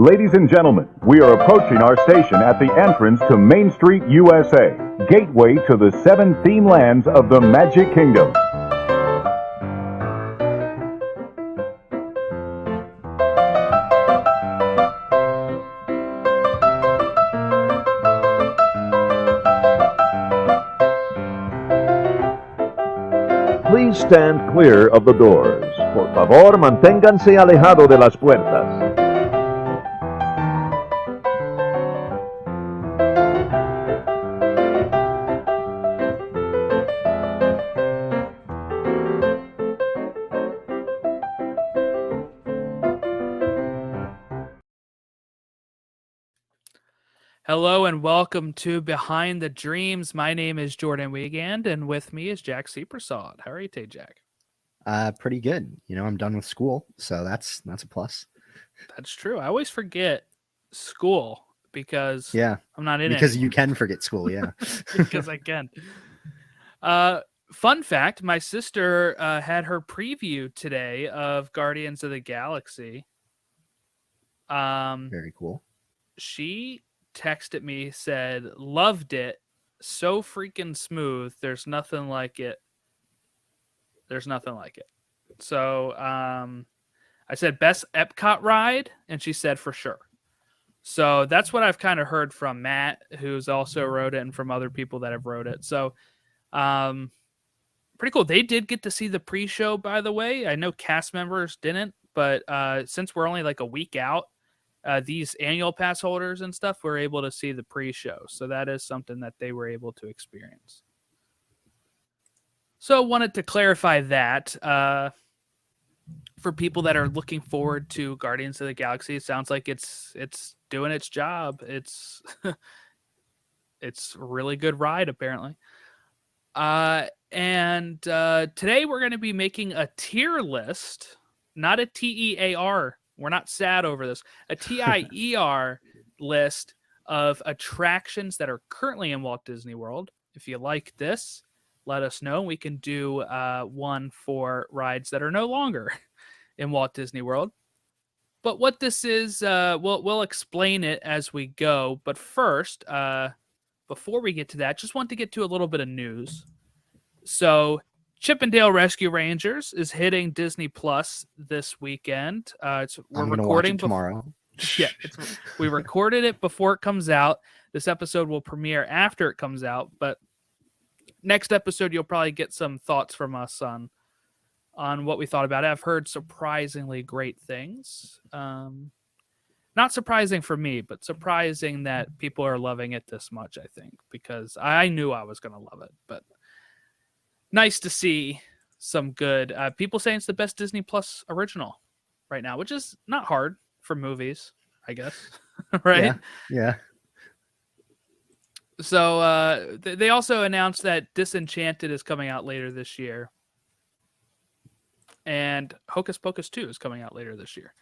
Ladies and gentlemen, we are approaching our station at the entrance to Main Street, USA, gateway to the 7 theme lands of the Magic Kingdom. Please stand clear of the doors. Por favor, manténganse alejado de las puertas. Hello and welcome to Behind the Dreams. My name is Jordan Wiegand, and with me is Jack Seepersod. How are you today, Jack? Pretty good. You know, I'm done with school, so that's a plus. That's true. I always forget school because I'm not in it. Because you can forget school, yeah. Because I can. Fun fact, my sister had her preview today of Guardians of the Galaxy. Very cool. She texted me, said, loved it, so freaking smooth, there's nothing like it. So I said best Epcot ride, and she said for sure. So that's what I've kind of heard from Matt, who's also wrote it, and from other people that have wrote it. So pretty cool. They did get to see the pre-show, by the way. I know cast members didn't, but since we're only like a week out, these annual pass holders and stuff were able to see the pre-show. So that is something that they were able to experience. So wanted to clarify that for people that are looking forward to Guardians of the Galaxy. It sounds like it's doing its job. It's it's a really good ride, apparently. And today we're going to be making a tier list, not a TEAR. We're not sad over this. A TIER list of attractions that are currently in Walt Disney World. If you like this, let us know. We can do one for rides that are no longer in Walt Disney World. But what this is, we'll explain it as we go. But first, before we get to that, just want to get to a little bit of news. So Chippendale Rescue Rangers is hitting Disney Plus this weekend. We're recording tomorrow. Yeah, we recorded it before it comes out. This episode will premiere after it comes out, but next episode you'll probably get some thoughts from us on what we thought about it. I've heard surprisingly great things. Not surprising for me, but surprising that people are loving it this much, I think, because I knew I was going to love it, but nice to see some good people saying it's the best Disney Plus original right now, which is not hard for movies, I guess. Right? Yeah. So they also announced that Disenchanted is coming out later this year. And Hocus Pocus 2 is coming out later this year.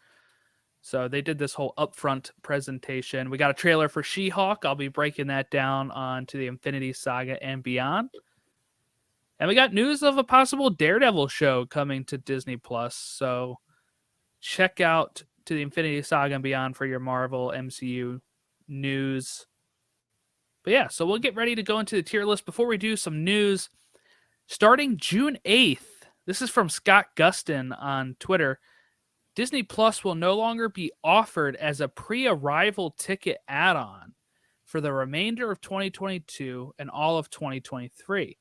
So they did this whole upfront presentation. We got a trailer for She-Hulk. I'll be breaking that down onto the Infinity Saga and beyond. And we got news of a possible Daredevil show coming to Disney Plus. So check out to the Infinity Saga and beyond for your Marvel MCU news. But yeah, so we'll get ready to go into the tier list. Before we do, some news. Starting June 8th, this is from Scott Gustin on Twitter, Disney Plus will no longer be offered as a pre-arrival ticket add-on for the remainder of 2022 and all of 2023.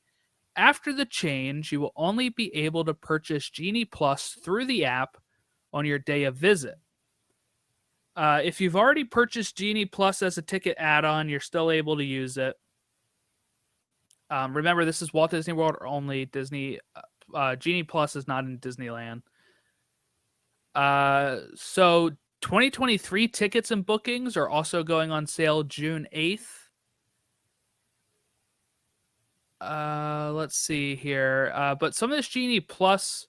After the change, you will only be able to purchase Genie Plus through the app on your day of visit. If you've already purchased Genie Plus as a ticket add-on, you're still able to use it. Remember, this is Walt Disney World only. Genie Plus is not in Disneyland. So 2023 tickets and bookings are also going on sale June 8th. Let's see here. But some of this Genie Plus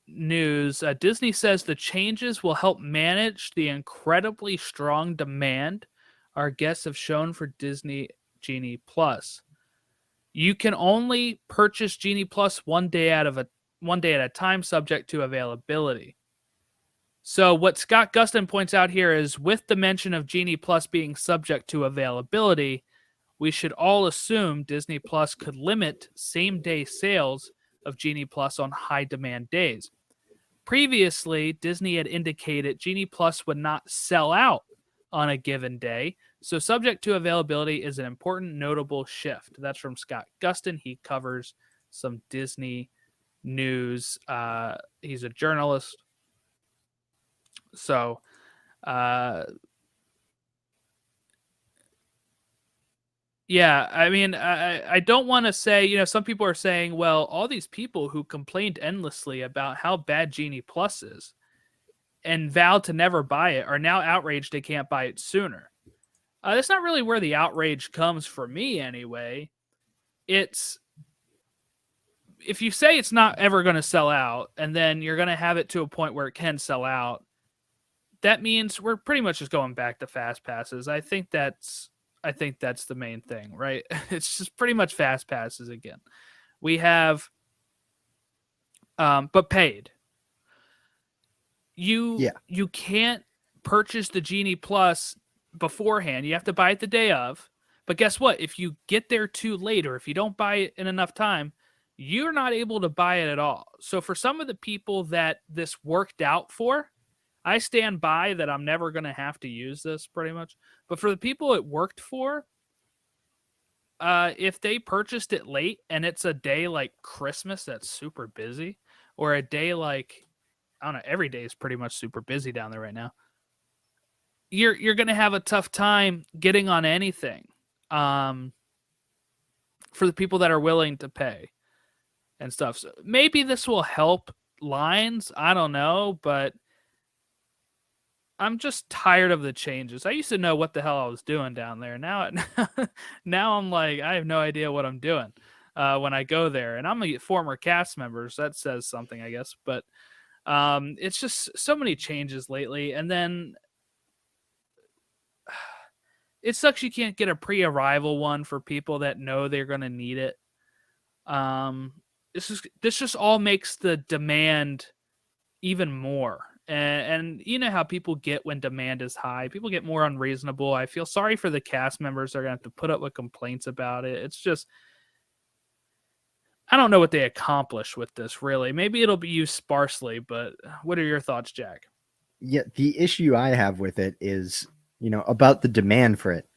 news, Disney says the changes will help manage the incredibly strong demand our guests have shown for Disney Genie Plus. You can only purchase Genie Plus one day at a time, subject to availability. So what Scott Gustin points out here is, with the mention of Genie Plus being subject to availability, we should all assume Disney Plus could limit same-day sales of Genie Plus on high-demand days. Previously, Disney had indicated Genie Plus would not sell out on a given day, so subject to availability is an important notable shift. That's from Scott Gustin. He covers some Disney news. He's a journalist. So, yeah, I mean, I don't want to say, some people are saying, well, all these people who complained endlessly about how bad Genie Plus is and vowed to never buy it are now outraged they can't buy it sooner. That's not really where the outrage comes for me anyway. It's, if you say it's not ever going to sell out and then you're going to have it to a point where it can sell out, that means we're pretty much just going back to fast passes. I think that's the main thing, right? It's just pretty much fast passes again. We have, but paid. You can't purchase the Genie Plus beforehand. You have to buy it the day of. But guess what? If you get there too late, or if you don't buy it in enough time, you're not able to buy it at all. So for some of the people that this worked out for, I stand by that I'm never going to have to use this pretty much. But for the people it worked for, if they purchased it late and it's a day like Christmas that's super busy, or a day like, I don't know, every day is pretty much super busy down there right now, you're going to have a tough time getting on anything for the people that are willing to pay and stuff. So maybe this will help lines. I don't know, but I'm just tired of the changes. I used to know what the hell I was doing down there. Now I'm like, I have no idea what I'm doing when I go there. And I'm a former cast member, so that says something, I guess. But it's just so many changes lately. And then it sucks you can't get a pre-arrival one for people that know they're going to need it. This just all makes the demand even more. And you know how people get when demand is high. People get more unreasonable. I feel sorry for the cast members. They're going to have to put up with complaints about it. It's just, I don't know what they accomplish with this, really. Maybe it'll be used sparsely, but what are your thoughts, Jack? Yeah, the issue I have with it is, about the demand for it.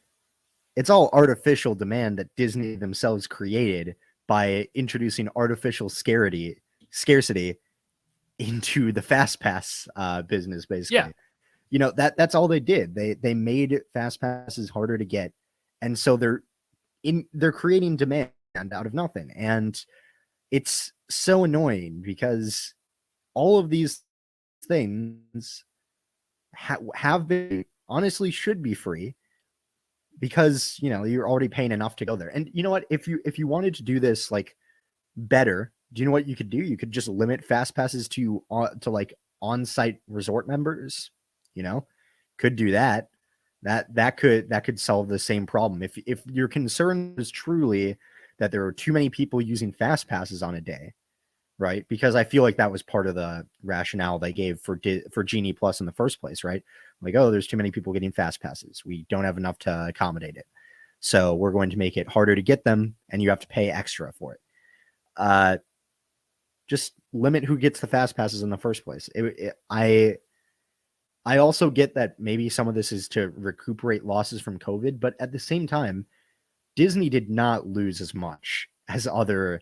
It's all artificial demand that Disney themselves created by introducing artificial scarcity into the fast pass business, basically. Yeah. That's all they did. They made fast passes harder to get, and so they're creating demand out of nothing, and it's so annoying because all of these things have been, honestly, should be free, because you're already paying enough to go there. And you know what, if you wanted to do this like better, do you know what you could do? You could just limit fast passes to like on-site resort members. Could do that. That could solve the same problem. If your concern is truly that there are too many people using fast passes on a day, right? Because I feel like that was part of the rationale they gave for Genie Plus in the first place, right? Like, oh, there's too many people getting fast passes. We don't have enough to accommodate it. So we're going to make it harder to get them, and you have to pay extra for it. Just limit who gets the fast passes in the first place. I also get that maybe some of this is to recuperate losses from COVID, but at the same time, Disney did not lose as much as other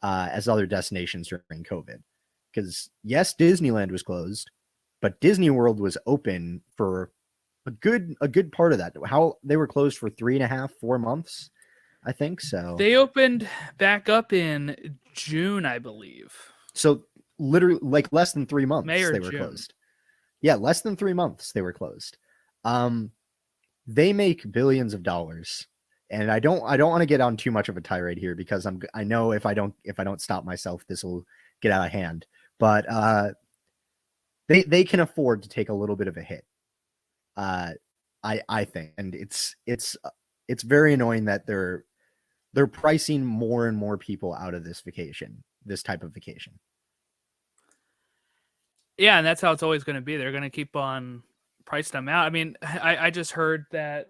destinations during COVID. Because yes, Disneyland was closed, but Disney World was open for a good part of that. How they were closed for 3.5, 4 months, I think. So They opened back up in June, I believe. So literally like less than 3 months May or they were June. closed. Yeah, less than 3 months they were closed. They make billions of dollars. And I don't want to get on too much of a tirade here, because I know if I don't stop myself, this will get out of hand. But they can afford to take a little bit of a hit. I think, and it's very annoying that they're pricing more and more people out of this type of vacation. Yeah, and that's how it's always going to be. They're going to keep on price them out. I mean, I just heard that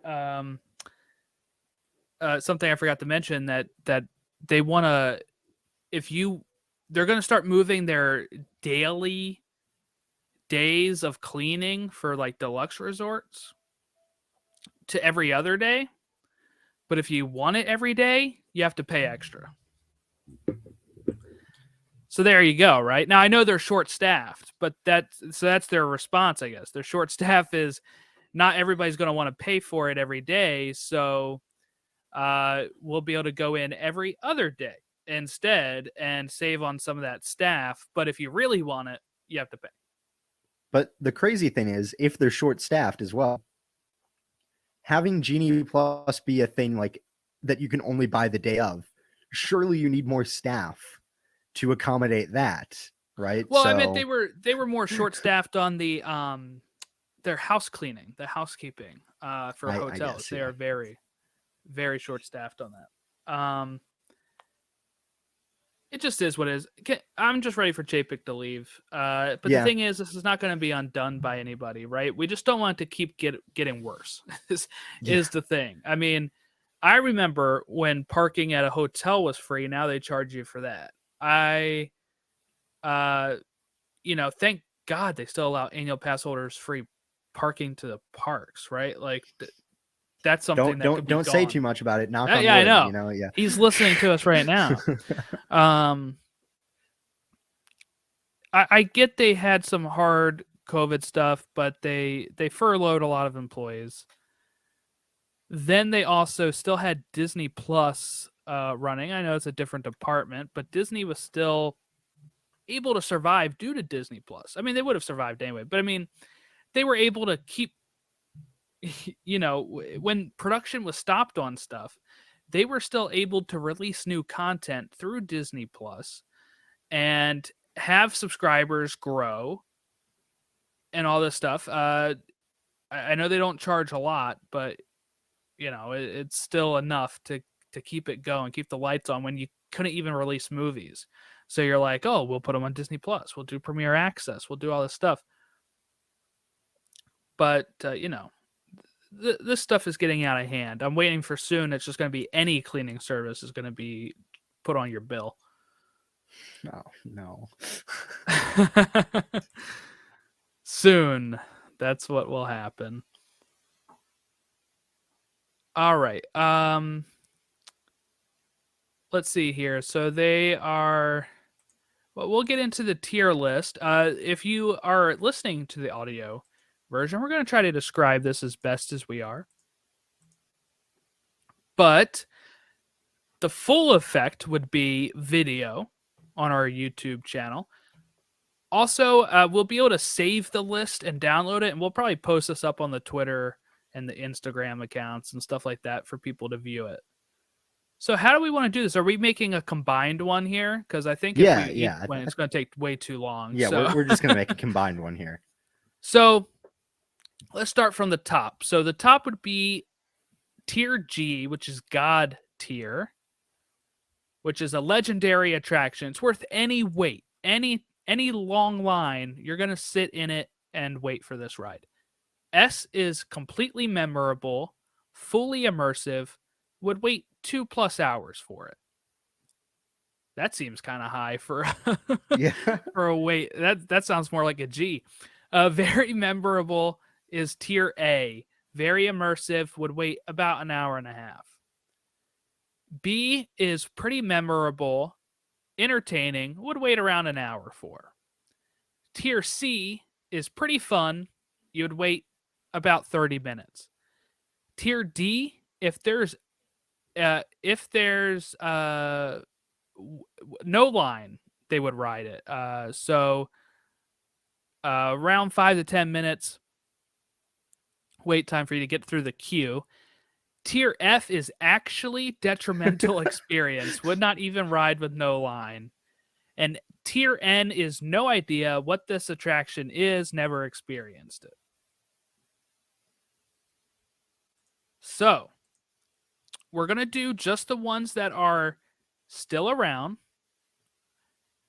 something I forgot to mention that they want to they're going to start moving their daily days of cleaning for like deluxe resorts to every other day. But if you want it every day, you have to pay extra. So there you go, right? Now I know they're short staffed, but that's their response, I guess. Their short staff is not everybody's going to want to pay for it every day, so we'll be able to go in every other day instead and save on some of that staff. But if you really want it, you have to pay. But the crazy thing is, if they're short staffed as well, having Genie Plus be a thing like that you can only buy the day of, surely you need more staff to accommodate that, right? Well, I meant they were more short staffed on the their house cleaning, the housekeeping for hotels. I guess, yeah. They are very, very short staffed on that. It just is what it is. I'm just ready for Chapek to leave. But the thing is, this is not going to be undone by anybody, right? We just don't want it to keep getting worse. is the thing. I mean, I remember when parking at a hotel was free. Now they charge you for that. Thank God they still allow annual pass holders free parking to the parks, right? Like that's something don't say too much about it. Knock on wood, I know. You know, yeah. He's listening to us right now. I get they had some hard COVID stuff, but they furloughed a lot of employees. Then they also still had Disney Plus running. I know it's a different department, but Disney was still able to survive due to Disney Plus. I mean, they would have survived anyway, but I mean, they were able to keep, when production was stopped on stuff, they were still able to release new content through Disney Plus and have subscribers grow and all this stuff. I know they don't charge a lot, but it's still enough to keep it going, keep the lights on when you couldn't even release movies. So you're like, oh, we'll put them on Disney Plus. We'll do Premiere Access. We'll do all this stuff. But, this stuff is getting out of hand. I'm waiting for soon. It's just going to be any cleaning service is going to be put on your bill. No. Soon. That's what will happen. All right. Let's see here. So they are... Well, we'll get into the tier list. If you are listening to the audio version, we're going to try to describe this as best as we are. But the full effect would be video on our YouTube channel. Also, we'll be able to save the list and download it, and we'll probably post this up on the Twitter and the Instagram accounts and stuff like that for people to view it. So how do we want to do this? Are we making a combined one here? Because I think it's going to take way too long. Yeah, so. we're just going to make a combined one here. So let's start from the top. So the top would be Tier G, which is God tier, which is a legendary attraction. It's worth any wait, any long line. You're going to sit in it and wait for this ride. S is completely memorable, fully immersive, would wait 2+ hours for it. That seems kind of high for for a wait. That sounds more like a G. Very memorable is Tier A. Very immersive, would wait about an hour and a half. B is pretty memorable, entertaining, would wait around an hour for. Tier C is pretty fun. You would wait about 30 minutes. Tier D, if there's no line, they would ride it. So around 5 to 10 minutes wait time for you to get through the queue. Tier F is actually detrimental experience. Would not even ride with no line. And Tier N is no idea what this attraction is, never experienced it. So we're going to do just the ones that are still around,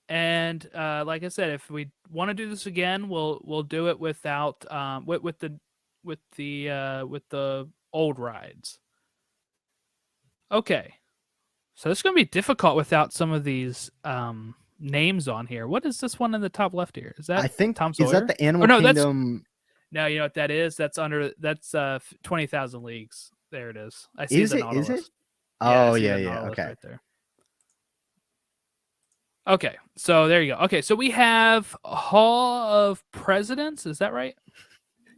And like I said, if we want to do this again, we'll do it without with the old rides. Okay, so it's going to be difficult without some of these names on here. What is this one in the top left here? Is that I think Tom Sawyer? is that the Animal no, Kingdom? No, you know what that is? That's 20,000 Leagues. There it is. I see Is the it? Nautilus. Is it? Yeah, I Oh see the yeah. Nautilus Okay. right there. Okay, so there you go. Okay, so we have Hall of Presidents. Is that right?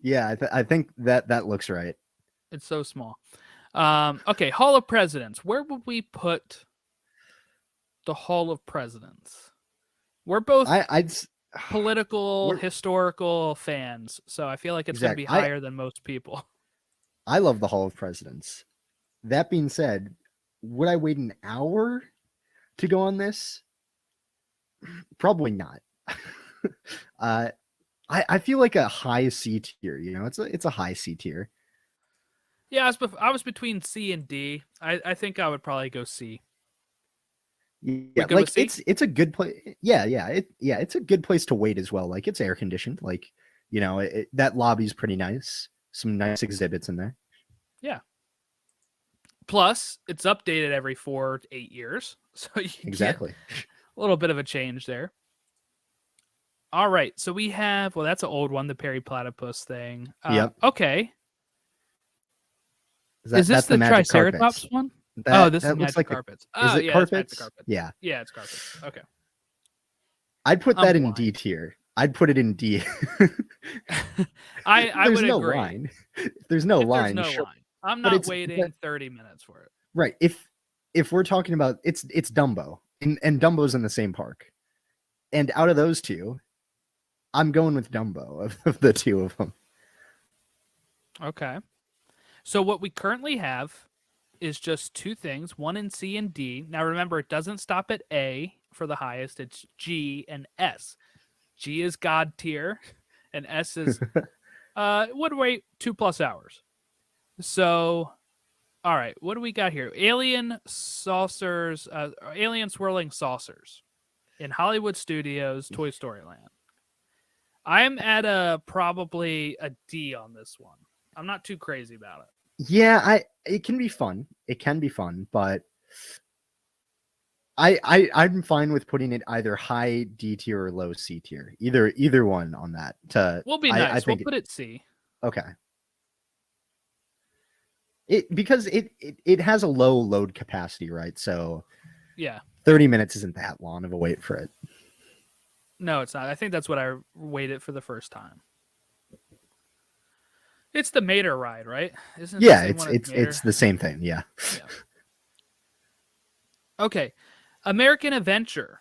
Yeah, I think that looks right. It's so small. Okay, Hall of Presidents. Where would we put the Hall of Presidents? We're both I'd political, we're- historical fans, so I feel like it's going to be Exactly. higher than most people. I love the Hall of Presidents. That being said, would I wait an hour to go on this? Probably not. I feel like a high C tier. You know, it's a high C tier. Yeah, I was between C and D. I think I would probably go C. Yeah, good like with C? it's a good place. Yeah, it's a good place to wait as well. Like it's air conditioned. Like that lobby's pretty nice. Some nice exhibits in there. Yeah. Plus, it's updated every 4 to 8 years, so you Exactly. get a little bit of a change there. All right, so we have that's an old one, the Perry Platypus thing. Yep. Okay. Is Is this that's the Magic Triceratops Carpets. one? This That is looks Magic like Carpets. Is it Yeah, carpets? It's Magic Carpets. Yeah. Yeah, it's carpets. Okay. I'd put I'm that in blind. D tier. I'd put it in D. I There's would no agree. line. There's no If line. there's no sure. line. I'm But not waiting 30 minutes for it. Right. If we're talking about it's Dumbo and Dumbo's in the same park, and out of those two, I'm going with Dumbo of the two of them. Okay. So what we currently have is just two things, one in C and D. Now remember, it doesn't stop at A for the highest. It's G and S. G is God tier, and S is would wait 2+ hours. So, all right, what do we got here? Alien saucers, alien swirling saucers in Hollywood Studios, Toy Story Land. I'm at probably a D on this one. I'm not too crazy about it. Yeah, it can be fun. It can be fun, but I'm fine with putting it either high D tier or low C tier. Either one on that. We'll be nice. I think we'll put it C. Okay. Because it has a low load capacity, right? So yeah, 30 minutes isn't that long of a wait for it. No, it's not. I think that's what I waited for the first time. It's the Mater ride, right? Isn't it Yeah, the same one as Mater? it's the same thing. Yeah. Okay, American Adventure,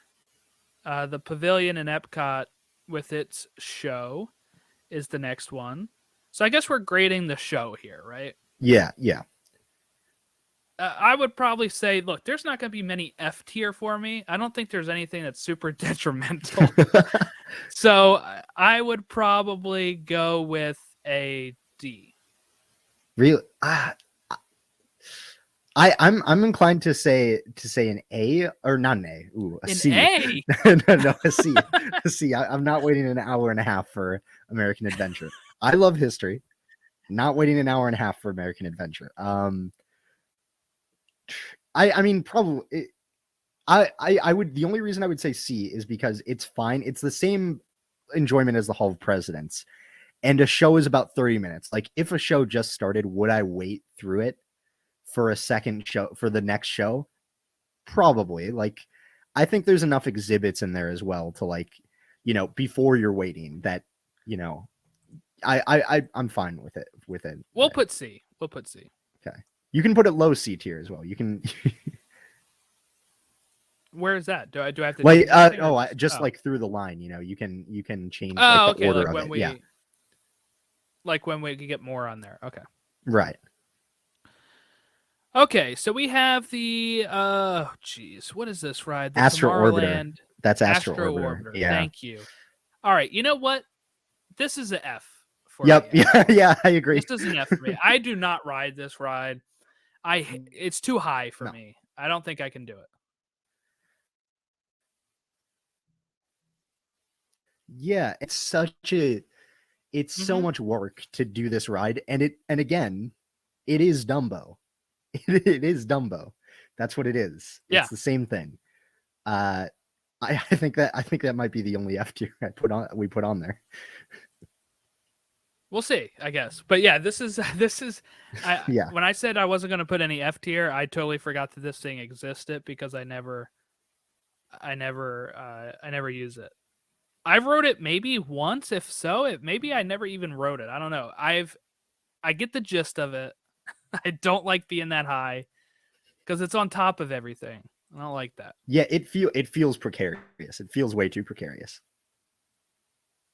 the pavilion in Epcot with its show is the next one. So I guess we're grading the show here, right? Yeah. I would probably say, look, there's not going to be many F tier for me. I don't think there's anything that's super detrimental. So I would probably go with a D. Really? I'm inclined to say an A or not an A. Ooh, a C. A? No, a C. A C. I'm not waiting an hour and a half for American Adventure. I love history. Not waiting an hour and a half for American Adventure. I mean, probably. I would. The only reason I would say C is because it's fine. It's the same enjoyment as the Hall of Presidents, and a show is about 30 minutes. Like, if a show just started, would I wait through it for a second show for the next show? Probably. Like, I think there's enough exhibits in there as well to, like, before you're waiting that, I'm fine with it. We'll put C. Okay. You can put it low C tier as well. You can. Where is that? Do I have to? Wait. change anything, or Like through the line. You can change Oh, like the okay. order Like of when it. we, Yeah. like when we could get more on there. Okay. Right. Okay. So we have the what is this ride? The Astro Orbiter. Tomorrowland That's Astro Astro Orbiter. Orbiter. Yeah. Thank you. All right. You know what? This is an F. For Yep. me. Yeah. I agree. This is an F for me. I do not ride this ride. It's too high for No. me. I don't think I can do it. Yeah, it's so Mhm. much work to do this ride, and again, it is Dumbo. It is Dumbo. That's what it is. Yeah, It's the same thing. Uh, I think that might be the only F tier we put on there. we'll see, I guess. But yeah, this is this is Yeah, when I said I wasn't going to put any F tier, I totally forgot that this thing existed because I never use it. I've wrote it maybe once, if so, maybe I never even wrote it. I don't know. I get the gist of it. I don't like being that high because it's on top of everything. I don't like that. yeah. It feels precarious. It feels way too precarious.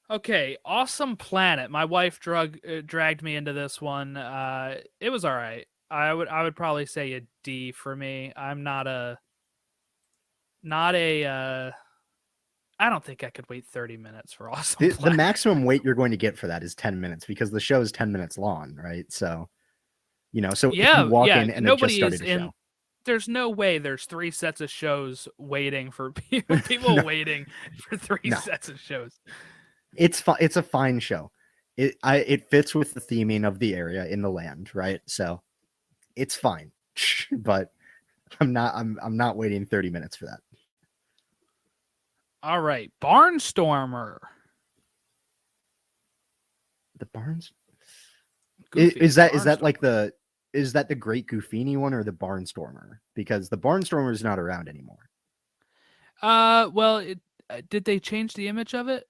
Okay, Awesome Planet. My wife dragged me into this one. It was all right. I would probably say a D for me. I'm not a I don't think I could wait 30 minutes for Awesome The Planet. maximum wait you're going to get for that is 10 minutes because the show is 10 minutes long, right? So, so if you walk in and it just Nobody is started a in. show, There's no way there's 3 sets of shows waiting for people no, waiting for 3 no, sets of shows. it's a fine show. It fits with the theming of the area in the land, right? So it's fine. But I'm not waiting 30 minutes for that. All right, Barnstormer. The Barnes Goofy. is that Barnstormer. is that the Great Goofini one or the Barnstormer? Because the Barnstormer is not around anymore. Well, did they change the image of it?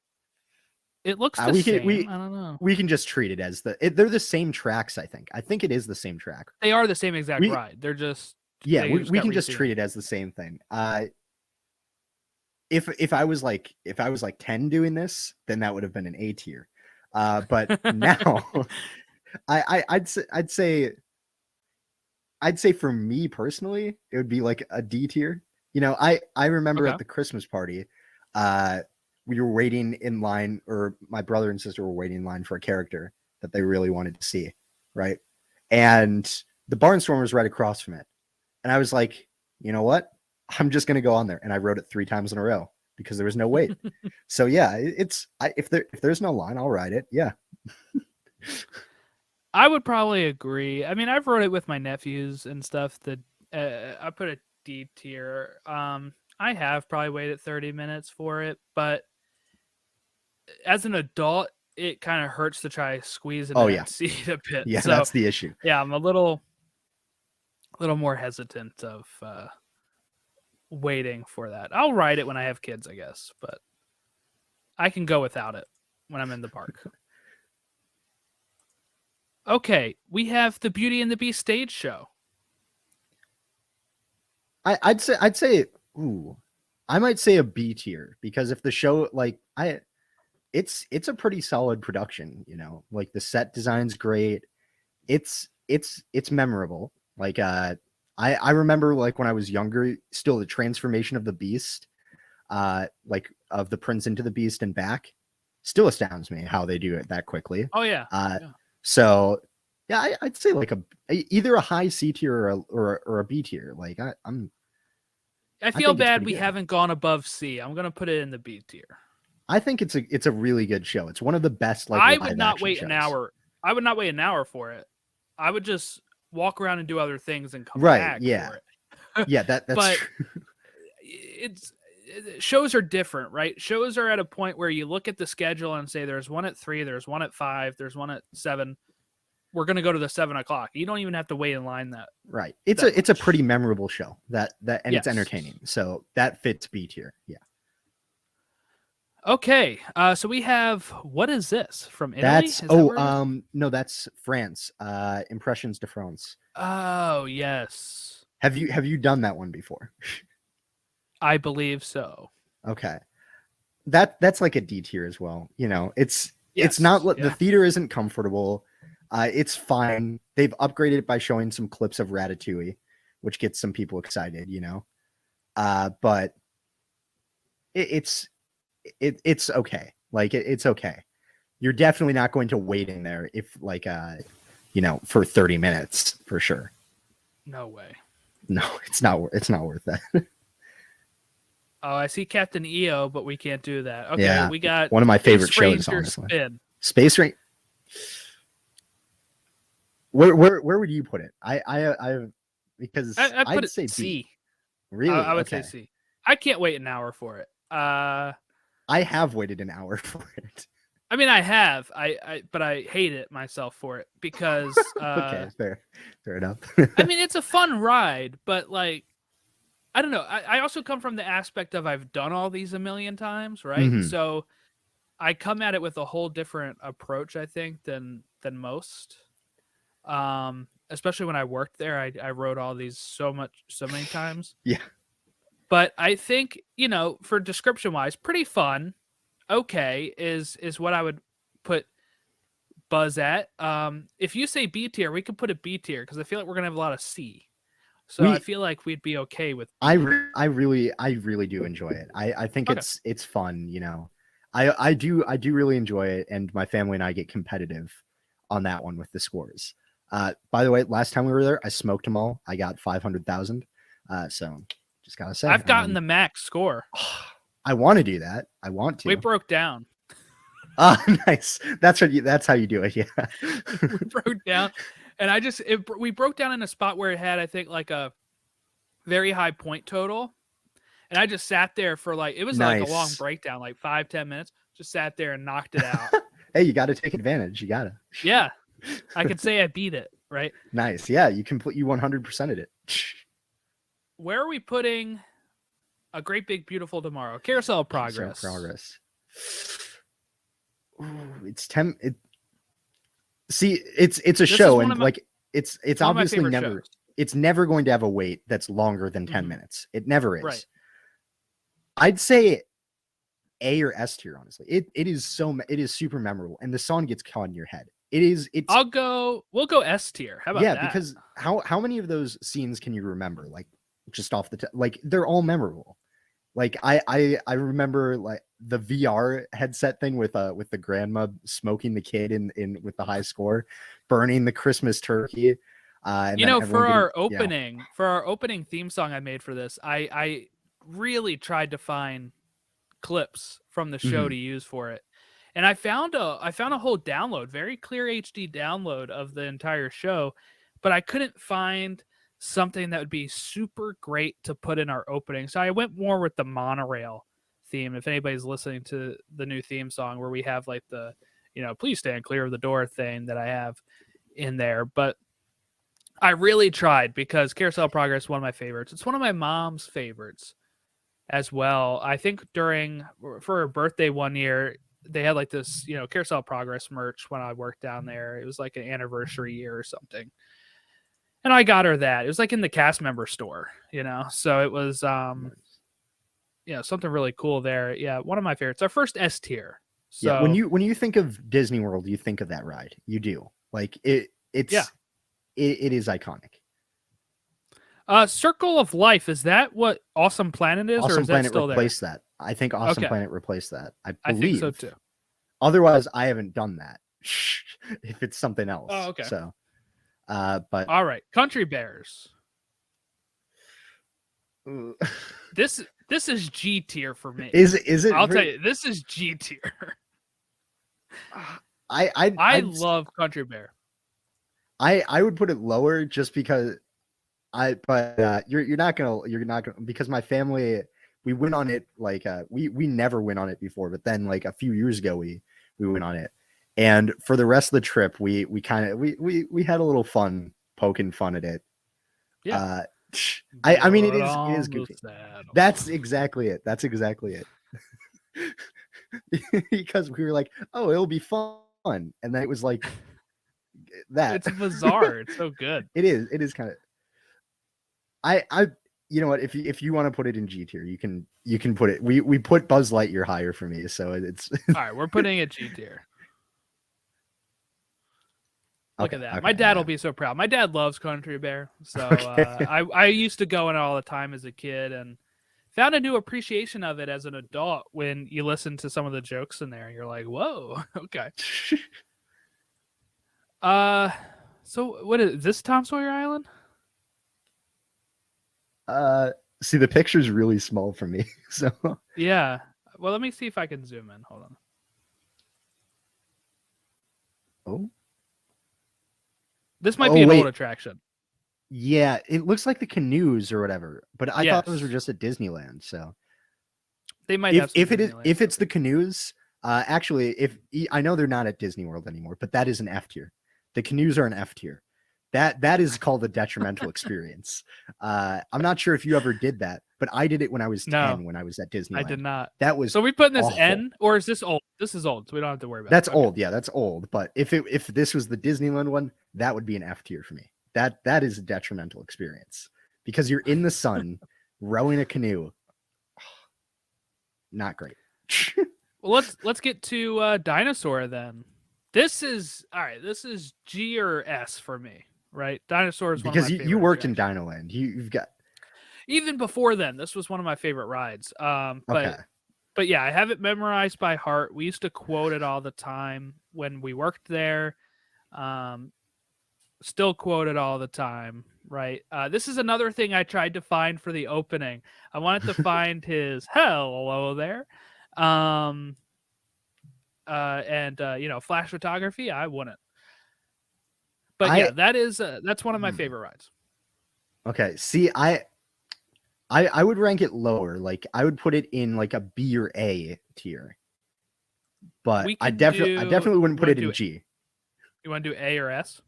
It looks the We same. I don't know. we can just treat it as they're the same tracks. I think it is the same track. They are the same exact We ride. They're just we got can just rethemed. treat it as the same thing. If I was like 10 doing this, then that would have been an A tier. But now I'd say for me personally, it would be like a D tier. I remember Okay. at the Christmas party, we were waiting in line, or my brother and sister were waiting in line for a character that they really wanted to see, right? And the Barnstormer was right across from it. And I was like, you know what? I'm just gonna go on there. And I wrote it 3 times in a row because there was no wait. So yeah, if there's no line, I'll ride it. Yeah. I would probably agree. I mean, I've wrote it with my nephews and stuff. That I put a D tier. I have probably waited 30 minutes for it, but as an adult, it kind of hurts to try squeezing Oh in yeah. that seat a bit. Yeah, So that's the issue. yeah, I'm a little more hesitant of waiting for that. I'll ride it when I have kids, I guess, but I can go without it when I'm in the park. Okay, we have the Beauty and the Beast stage show. I'd say ooh, I might say a B tier because if the show it's a pretty solid production, like the set design's great. It's memorable. Like I remember like when I was younger, still the transformation of the beast, like of the prince into the beast and back, still astounds me how they do it that quickly. Oh yeah. So yeah, I'd say like either a high C tier or a B tier. Like I feel think it's bad pretty we good. haven't gone above C. I'm gonna put it in the B tier. I think it's a really good show. It's one of the best like I live would not action wait shows. an hour. I would not wait an hour for it. I would just walk around and do other things and come Right? back Yeah. for it. Yeah. That's But true. shows are different, right? Shows are at a point where you look at the schedule and say, "There's one at 3, there's one at 5, there's one at 7. We're gonna go to the 7 o'clock." You don't even have to wait in line that. Right. It's that a much. pretty memorable show and it's Yes. entertaining. So that fits B tier. Yeah. Okay, so we have, what is this from Italy? That's Is that where it is? no, that's France. Impressions de France. Oh yes, Have you done that one before? I believe so. Okay. That's like a D tier as well. It's Yes, not the yeah. theater isn't comfortable. It's fine. They've upgraded it by showing some clips of Ratatouille, which gets some people excited, but it's okay. Like it's okay. You're definitely not going to wait in there if like for 30 minutes for sure. No way. No, it's not worth that. Oh, I see Captain EO, but we can't do that. Okay, Yeah, we got one of my favorite Space shows, Ranger honestly. Spin. Space Ranger. Where would you put it? I because I put I'd it say B. C. Really? I would Okay. say C. I can't wait an hour for it. I have waited an hour for it. I mean, I have. But I hate it myself for it because. Okay, fair enough. I mean, it's a fun ride, but like, I don't know. I also come from the aspect of I've done all these a million times, right? Mhm. So I come at it with a whole different approach, I think, than most. Especially when I worked there, I rode all these so many times. Yeah. But I think, for description wise, pretty fun. Okay, is what I would put Buzz at. If you say B tier, we could put a B tier because I feel like we're gonna have a lot of C. So I feel like we'd be okay with. I really do enjoy it. I think Okay. it's fun. I do really enjoy it, and my family and I get competitive on that one with the scores. By the way, last time we were there, I smoked them all. I got 500,000. So just gotta say, I've gotten the max score. I want to do that. I want to. We broke down. Nice. That's how you do it. Yeah. We broke down, and we broke down in a spot where it had, I think, like a very high point total, and I just sat there for like, it was like a long breakdown, like 5-10 minutes. Just sat there and knocked it out. Hey, you got to take advantage. You gotta. Yeah, I could say I beat it, right? Nice. Yeah, you 100%ed it. Where are we putting A Great Big Beautiful Tomorrow? Carousel of Progress. Ooh, it's See, it's a show, and like it's obviously never shows. It's never going to have a wait that's longer than 10 minutes. It never is. Right. I'd say A or S tier, honestly. It is super memorable, and the song gets caught in your head. We'll go S tier. How about that? Yeah, because how many of those scenes can you remember? Like, just off the like, they're all memorable. Like I remember like the VR headset thing with the grandma smoking the kid in with the high score, burning the Christmas turkey. And for our opening theme song I made for this, I really tried to find clips from the show to use for it, and I found a whole download, very clear HD download of the entire show, but I couldn't find something that would be super great to put in our opening. So I went more with the monorail theme. If anybody's listening to the new theme song where we have like the, please stand clear of the door thing that I have in there. But I really tried because Carousel of Progress is one of my favorites. It's one of my mom's favorites as well. I think for her birthday one year, they had like this, Carousel of Progress merch when I worked down there. It was like an anniversary year or something. And I got her that. It was like in the cast member store, so it was, something really cool there. Yeah. One of my favorites, our first S tier. So yeah, when you think of Disney World, you think of that ride. You do. Like it is iconic. Circle of Life. Is that what Awesome Planet is? Awesome or is Planet that still replaced there? that. I think Awesome Planet replaced that. I think so too. Otherwise, I haven't done that. If it's something else. Oh, okay. So, but all right, Country Bears. This is G tier for me. Is it? I'll tell you, this is G tier. I love Country Bear. I would put it lower just because you're not gonna because my family, we went on it like we never went on it before, but then like a few years ago we went on it, and for the rest of the trip we had a little fun poking fun at it. Yeah. I mean it is goofy. That's exactly it. Because we were like, oh, it'll be fun, and then it was like that. It's bizarre. It's so good. It is kind of. I you know what, if you want to put it in G tier, you can put it. We put Buzz Lightyear higher for me, so it's all right. We're putting it G tier. Look at that. Okay, my dad will be so proud. My dad loves Country Bear. So I used to go in all the time as a kid and found a new appreciation of it as an adult when you listen to some of the jokes in there. You're like, whoa, okay. So what is this, Tom Sawyer Island? See, the picture's really small for me. So Yeah. Well, let me see if I can zoom in. Hold on. oh This might be an wait. old attraction. Yeah, it looks like the canoes or whatever, but I thought those were Yes. just at Disneyland. So They might have some if it is Disneyland if it's stuff. the canoes, actually, if I know they're not at Disney World anymore, but that is an F tier. The canoes are an F tier. That is called a detrimental experience. I'm not sure if you ever did that, but I did it when I was 10 No, when I was at Disneyland. I did not. That was So we putting this awful. N, or is this old? This is old, so we don't have to worry about That's it. Okay. old. Yeah, that's old. But if this was the Disneyland one, that would be an F tier for me. That is a detrimental experience because you're in the sun rowing a canoe. Not great. Well, let's get to Dinosaur then. This is all right. This is G or S for me, right? Dinosaur is one Because of my you favorite worked in attractions. Dinoland. You've got Even before then, this was one of my favorite rides. okay. But yeah, I have it memorized by heart. We used to quote it all the time when we worked there. Still quote it all the time, right? This is another thing I tried to find for the opening. I wanted to find his hello there. And flash photography, I wouldn't. But yeah, that's one of my favorite rides. Okay. See, I would rank it lower. Like I would put it in like a B or A tier. But I definitely wouldn't put it in G. You want to do A or S?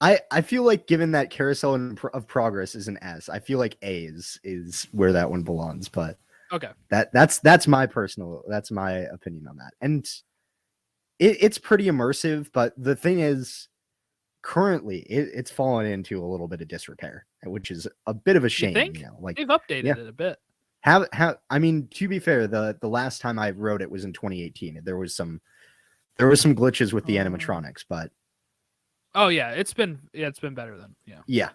I feel like given that Carousel of Progress is an S, I feel like A is where that one belongs. But okay, that's my opinion on that. And it's pretty immersive, but the thing is, currently it's fallen into a little bit of disrepair, which is a bit of a shame. You know, like they've updated it a bit. I mean, to be fair, the last time I rode it was in 2018. There was some glitches with the animatronics, but oh yeah, it's been better than yeah.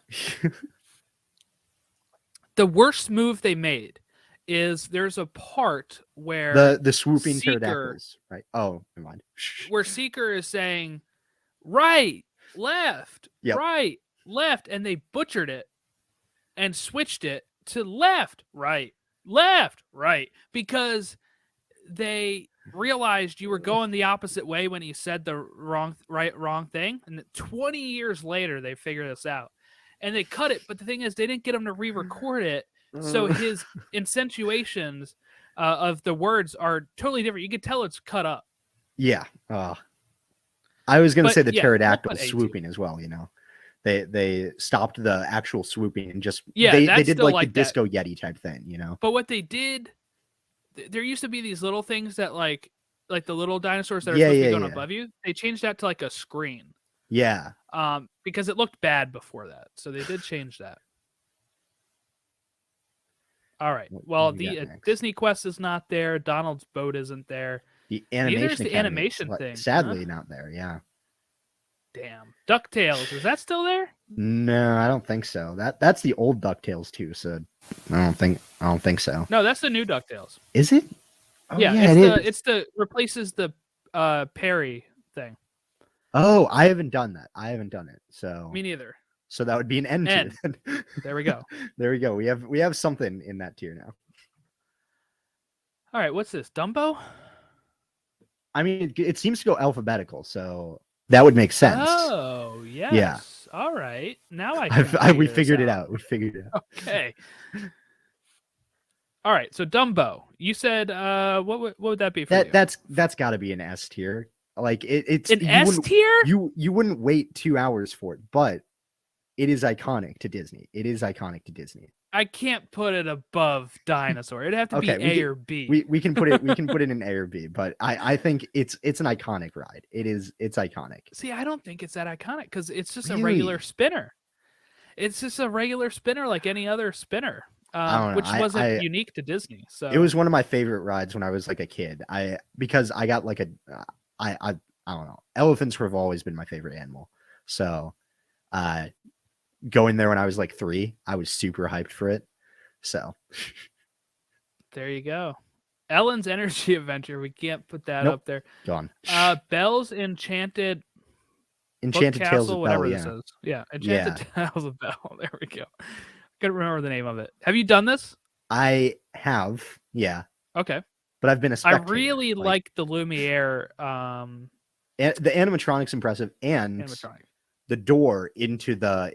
The worst move they made is there's a part where the swooping Seeker, pterodactyls, right? Oh, never mind. Where Seeker is saying right, left, Yep. right, left, and they butchered it and switched it to left, right, because they realized you were going the opposite way when he said the wrong thing, and 20 years later they figured this out and they cut it. But the thing is, they didn't get him to re-record it, so his insinuations of the words are totally different. You could tell it's cut up. Yeah. I was gonna say the pterodactyl swooping as well. You know, they stopped the actual swooping and just they did like the Disco Yeti type thing. You know, but what they did, there used to be these little things that like the little dinosaurs that are supposed to be going above you. They changed that to like a screen. Yeah. Because it looked bad before that, so they did change that. All right. Well, the Disney Quest is not there. Donald's boat isn't there. The animation, animation thing. Sadly, not there. Yeah. Damn. DuckTales, is that still there? No, I don't think so. That's the old DuckTales too. So I don't think so. No, that's the new DuckTales. Is it? Oh, yeah, it's the replaces the Perry thing. Oh, I haven't done that. I haven't done it. So me neither. So that would be an N tier. There we go. There we go. We have something in that tier now. All right, what's this? Dumbo? I mean, it seems to go alphabetical, so that would make sense. Oh, yes. Yeah. All right. Now we figured it out. We figured it out. Okay. All right. So Dumbo, you said what would that be for you? That's got to be an S tier. Like it's an S tier. You wouldn't wait 2 hours for it, but it is iconic to Disney. It is iconic to Disney. I can't put it above Dinosaur. It'd have to be A or B. We can put it in A or B, but I think it's an iconic ride. It's iconic. See, I don't think it's that iconic because it's just a regular spinner. It's just a regular spinner like any other spinner, which wasn't unique to Disney. So it was one of my favorite rides when I was like a kid. Because I got like I don't know. Elephants have always been my favorite animal. So going there when I was like 3, I was super hyped for it. So there you go. Ellen's Energy Adventure. We can't put that up there. Gone. Belle's Enchanted Tales of Belle, this is. Yeah, Enchanted Tales of Belle. There we go. Couldn't remember the name of it. Have you done this? I have, yeah, Okay. but I've been a I spectator. really like the Lumiere the animatronics impressive, and animatronic. the door into the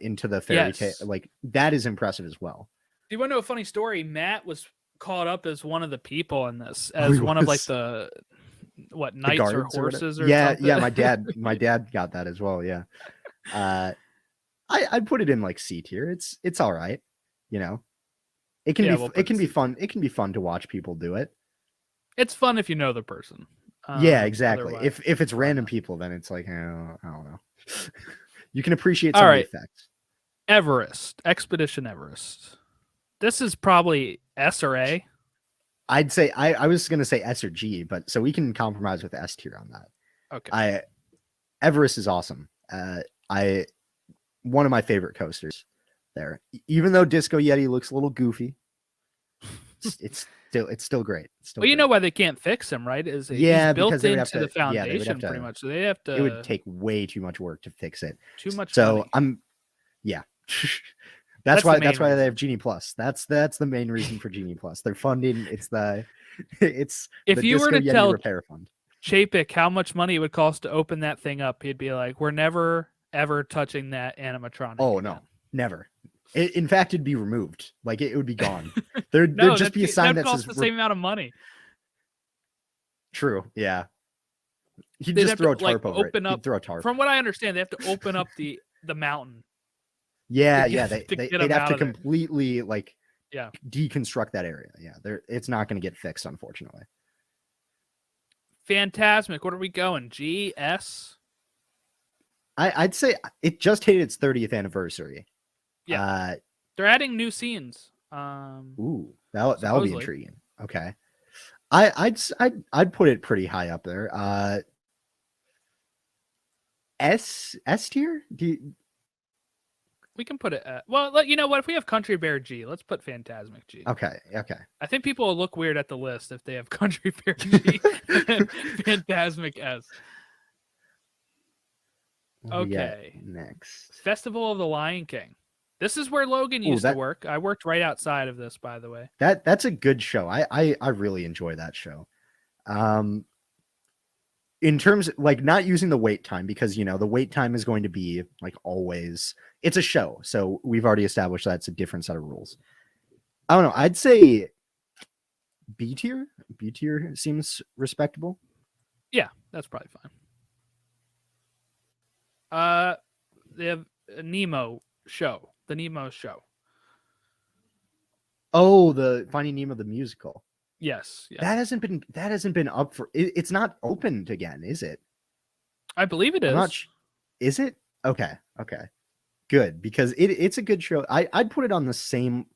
fairy tale, Yes. like that is impressive as well. Do you want to know a funny story? Matt was caught up as one of the people in this, Oh, as he one of like was? the The knights or guards whatever. horses or Yeah, something. yeah. My dad got that as well. Yeah. I'd put it in like C tier. It's all right. You know, it can Yeah, be we'll it put can it be C. fun. It can be fun to watch people do it. It's fun if you know the person. Yeah, exactly. Otherwise, If it's random not. people, then it's like, I don't know. You can appreciate All some of right. the effects. Everest, Expedition Everest. This is probably S or A. I'd say I was gonna say S or G, but so we can compromise with S tier on that. Okay. Everest is awesome. One of my favorite coasters there. Even though Disco Yeti looks a little goofy, it's still great. It's still Well, you great. know why they can't fix him, right? Is Yeah, he's built because they would have into the to- yeah, they would have foundation pretty to- much. So they have to. It would take way too much work to fix it. too much. So money. Yeah. That's the why main they reason. have Genie Plus. That's the main reason for Genie Plus. They're funding. It's the If the you were Disco to Yeti tell repair fund. Chapek how much money it would cost to open that thing up, he'd be like, "We're never ever touching that animatronic." Oh again." no, never. In fact, it'd be removed. Like it would be gone. There'd No, just be a sign that cost says the same amount of money. True. Yeah. He'd They'd just have throw a to, like, tarp over it. open He'd up- throw a tarp. From what I understand, they have to open up the mountain. Yeah, to yeah. get- to get They'd him have out to of there. completely like Yeah. deconstruct that area. Yeah, it's not going to get fixed, unfortunately. Phantasmic. What are we going? G, S? I'd say it just hit its 30th anniversary. Yeah. They're adding new scenes. Ooh, that'll be Supposedly. intriguing. Okay, I'd put it pretty high up there. S tier. We can put it at, well, you know what? If we have Country Bear G, let's put Phantasmic G. Okay. I think people will look weird at the list if they have Country Bear G and Phantasmic S. What do we got Okay. next. Festival of the Lion King. This is where Logan used to work. I worked right outside of this, by the way. That's a good show. I really enjoy that show. In terms of, like, not using the wait time, because the wait time is going to be like always. It's a show, so we've already established that's a different set of rules. I don't know. I'd say B tier. B tier seems respectable. Yeah, that's probably fine. They have a Nemo show. The Nemo show. Oh, the Finding Nemo the musical. Yes. Yeah. That hasn't been up for. It's not opened again, is it? I believe it is. I'm not is it? Okay. Good, because it's a good show. I'd put it on the same.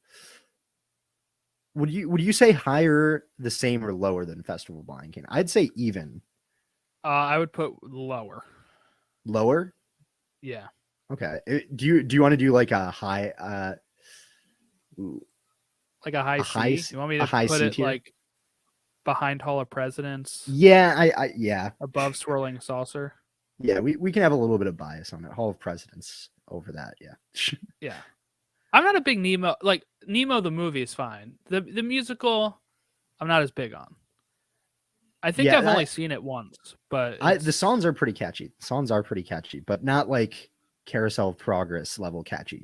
Would you say higher, the same, or lower than Festival of Lion King? I'd say even. I would put lower. Lower? Yeah. Okay. Do you want to do like a high like a high high C? You want me to high put C it tier? like behind Hall of Presidents? Yeah, yeah. Above Swirling Saucer? Yeah, we can have a little bit of bias on it. Hall of Presidents over that, yeah. Yeah. I'm not a big Nemo. Like, Nemo the movie is fine. The musical, I'm not as big on. I think Yeah, I've only seen it once, but the songs are pretty catchy. But not like Carousel of Progress level catchy,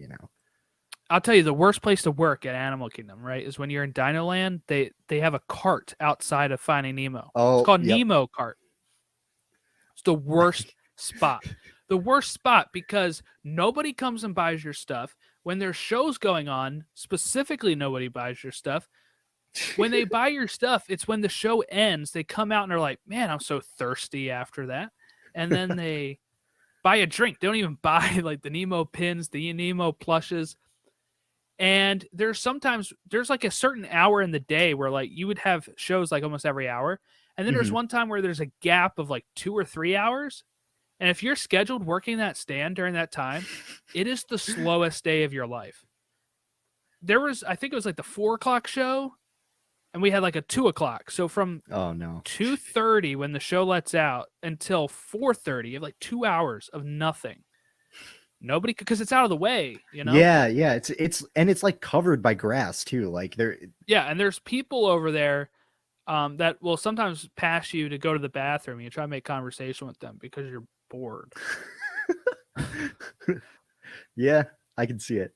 I'll tell you, the worst place to work at Animal Kingdom, right, is when you're in Dino Land. They have a cart outside of Finding Nemo. Oh, it's called yep. Nemo Cart. It's the worst spot. The worst spot, because nobody comes and buys your stuff. When there's shows going on, specifically nobody buys your stuff. When they buy your stuff, it's when the show ends. They come out and they're like, man, I'm so thirsty after that. And then they buy a drink. They don't even buy like the Nemo pins, the Nemo plushes. And there's like a certain hour in the day where like you would have shows like almost every hour. And then there's one time where there's a gap of like 2 or 3 hours. And if you're scheduled working that stand during that time, it is the slowest day of your life. I think it was like the 4 o'clock show, and we had like a 2 o'clock. So from 2:30 when the show lets out until 4:30, you have like 2 hours of nothing. nobody, because it's out of the way, you know? Yeah, yeah. It's like covered by grass too. Like there. Yeah, and there's people over there that will sometimes pass you to go to the bathroom. You try to make conversation with them because you're bored. Yeah, I can see it.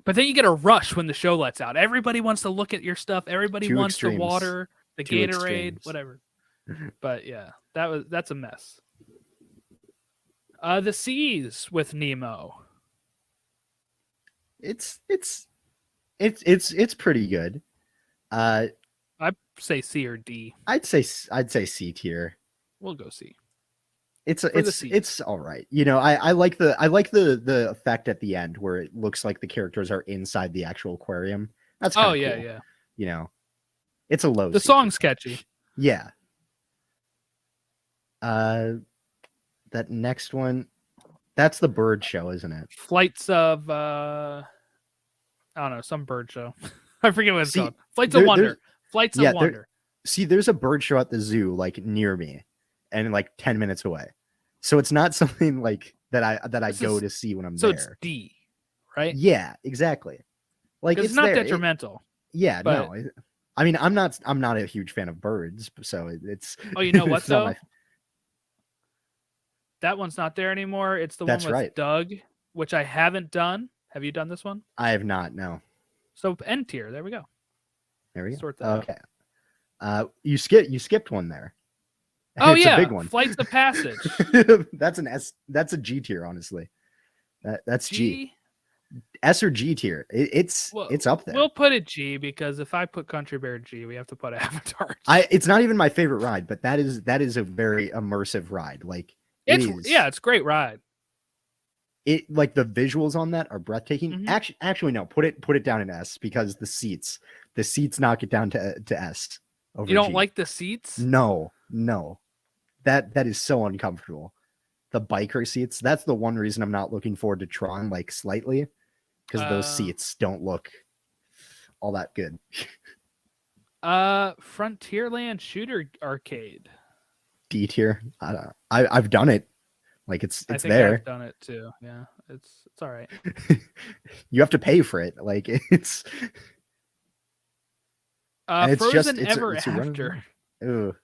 But then you get a rush when the show lets out. Everybody wants to look at your stuff. Everybody Two wants extremes. the water, the Two Gatorade, extremes. whatever. But yeah, that's a mess. The Seas with Nemo. It's pretty good. I'd say C or D. I'd say C tier. We'll go C. It's all right. You know, I like the effect at the end where it looks like the characters are inside the actual aquarium. That's kinda yeah, cool. yeah. You know, it's a low. The C. song's catchy. Yeah. That next one, that's the bird show, isn't it? Flights of I don't know, some bird show. I forget what it's called. Flights of Wonder. Flights of Wonder. There's a bird show at the zoo like near me and like 10 minutes away. So it's not something like that I go to see when I'm there. So it's D, right? Yeah, exactly. Like it's not detrimental. No. I mean, I'm not a huge fan of birds, so it's. Oh, you know what though? That one's not there anymore. It's the one with Doug, which I haven't done. Have you done this one? I have not. No. So N tier. There we go. There we go. Sort that okay. Out. You skipped one there. Oh it's a big one. Flights of Passage. That's an S. That's a G tier, honestly. That's G. S or G tier. It's up there. We'll put it G because if I put Country Bear G, we have to put Avatar. It's not even my favorite ride, but that is a very immersive ride. Like it's a great ride. It like the visuals on that are breathtaking. Mm-hmm. Actually, no, put it down in S because the seats knock it down to S. You don't like the seats? No. That is so uncomfortable. The biker seats. That's the one reason I'm not looking forward to Tron like slightly, because those seats don't look all that good. Frontierland Shooter Arcade. D tier. I've done it. Like it's I think there. I've done it too. Yeah, it's all right. You have to pay for it. Like it's. Frozen Ever After. Ooh.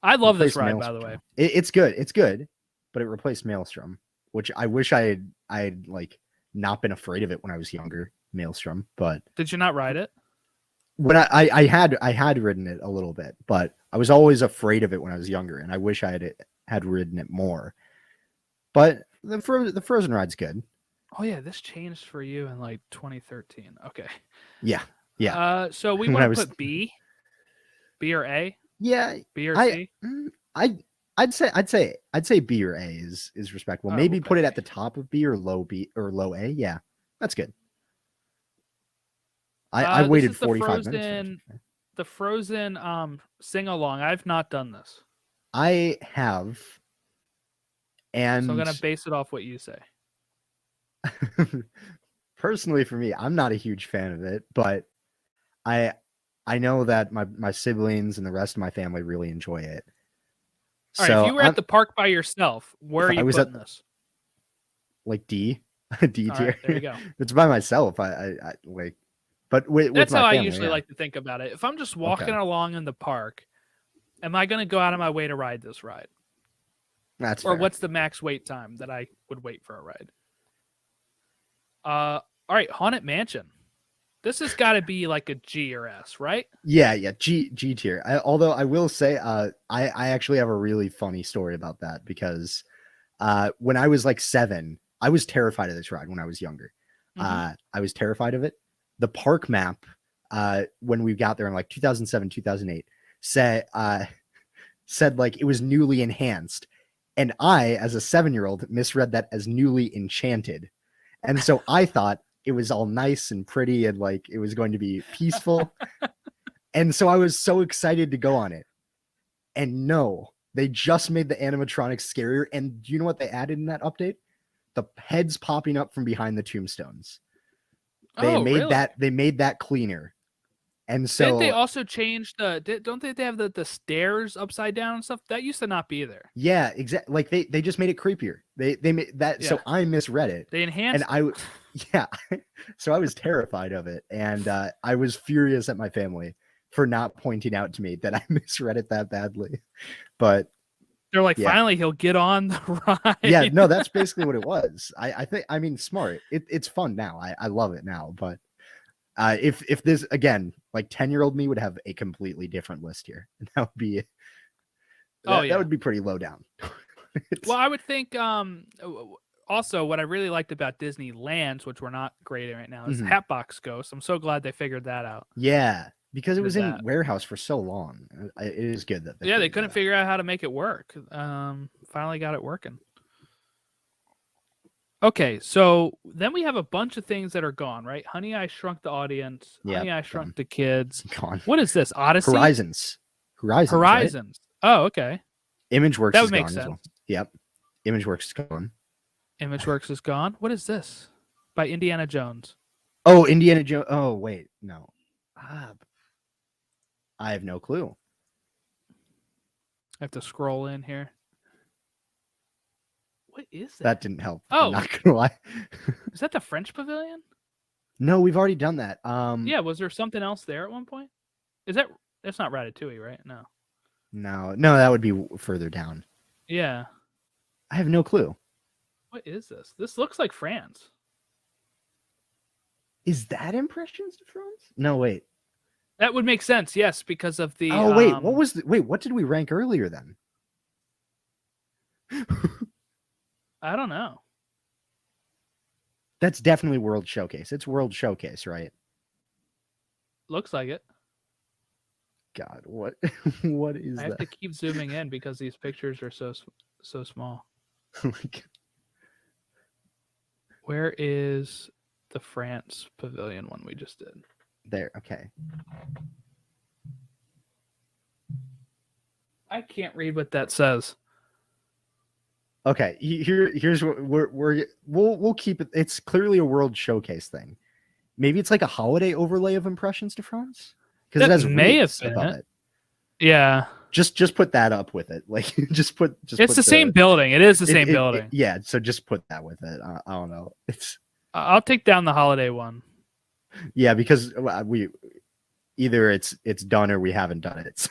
I love this ride, by the way. It's good. It's good, but it replaced Maelstrom, which I wish I had like not been afraid of it when I was younger. Maelstrom, but did you not ride it? When I had ridden it a little bit, but I was always afraid of it when I was younger, and I wish I had ridden it more. But the Frozen ride's good. Oh yeah, this changed for you in like 2013. Okay. Yeah. So we want to put B or A. Yeah. B or C. I'd say B or A is respectable. Maybe okay. Put it at the top of B or low low A. Yeah, that's good. I waited 45 minutes. The Frozen sing along. I've not done this. I have. And so I'm gonna base it off what you say. Personally, for me, I'm not a huge fan of it, but I know that my siblings and the rest of my family really enjoy it. All right, if you were at the park by yourself, where are you putting this? Like D tier. Right, there you go. It's by myself. I like, but with that's my how family, I usually like to think about it. If I'm just walking along in the park, am I going to go out of my way to ride this ride? That's or fair. what's the max wait time that I would wait for a ride? All right, Haunted Mansion. This has got to be like a G or S, right? Yeah, G tier. Although I will say, I actually have a really funny story about that because when I was like 7, I was terrified of this ride when I was younger. I was terrified of it. The park map, when we got there in like 2007, 2008, said like it was newly enhanced. And I, as a 7-year-old, misread that as newly enchanted. And so I thought it was all nice and pretty and like it was going to be peaceful. And so I was so excited to go on it. And no, they just made the animatronics scarier. And do you know what they added in that update? The heads popping up from behind the tombstones. They made that cleaner. And Didn't they so also change don't they have the stairs upside down and stuff? That used to not be there. yeah, exactly. Like they just made it creepier. They made that. So Yeah. I misread it. They And enhanced yeah, so I was terrified of it, and I was furious at my family for not pointing out to me that I misread it that badly. But They're like, yeah. finally he'll get on the ride. yeah, no, that's basically what it was. I think, I mean, smart. It's fun now. I love it now. But if this again, like 10-year-old me would have a completely different list here, and that would be that would be pretty low down. Well, I would think also what I really liked about Disneyland's, which we're not grading right now, is Hatbox Ghost. I'm so glad they figured that out. Yeah, because it was in that. warehouse for so long. It is good that They couldn't figure out how to make it work. Finally got it working. Okay, so then we have a bunch of things that are gone, right? Honey, I Shrunk the Audience. Honey, I Shrunk the Kids. Gone. What is this? Odyssey? Horizons. Right? Oh, okay. ImageWorks that would is make gone sense. as well. Yep. ImageWorks is gone. ImageWorks is gone. What is this? By Indiana Jones. Oh, Indiana Jones. Oh, wait. No. I have no clue. I have to scroll in here. What is that? That didn't help. Oh. I'm not gonna lie. Is that the French Pavilion? No, we've already done that. Yeah, was there something else there at one point? That's not Ratatouille, right? No. No, that would be further down. Yeah. I have no clue. What is this? This looks like France. Is that Impressions de France? No, wait. That would make sense, yes, because of the Oh, wait, what did we rank earlier then? I don't know. That's definitely World Showcase. It's World Showcase, right? Looks like it. God, what what is that? I have to keep zooming in because these pictures are so small. Oh my God. Where is the France Pavilion one we just did? There, okay. I can't read what that says. Okay, here's what we'll keep it. It's clearly a World Showcase thing. Maybe it's like a holiday overlay of Impressions de France, because it has may have wreaths been above it. Yeah, just put that up with it. Like just put. It's the same building. It is the same building. Yeah, so just put that with it. I don't know. I'll take down the holiday one. Yeah, because we either it's done or we haven't done it. So.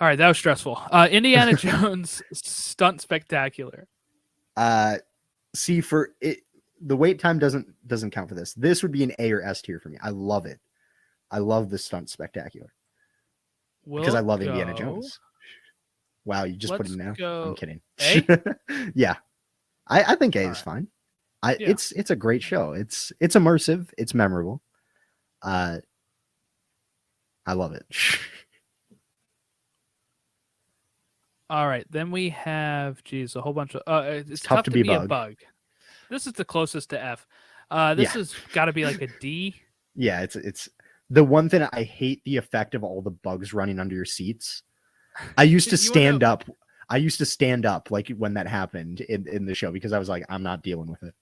All right, that was stressful. Indiana Jones Stunt Spectacular. See, for it, the wait time doesn't count for this. This would be an A or S tier for me. I love it. I love the Stunt Spectacular because I love Indiana Jones. Wow, you just put him now. I'm kidding. A? Yeah, I think A is fine. It's a great show. It's immersive. It's memorable. I love it. All right, then we have, geez, a whole bunch of. It's tough to be a bug. This is the closest to F. This has got to be like a D. Yeah, it's the one thing I hate, the effect of all the bugs running under your seats. I used to stand up. I used to stand up like when that happened in the show because I was like, I'm not dealing with it.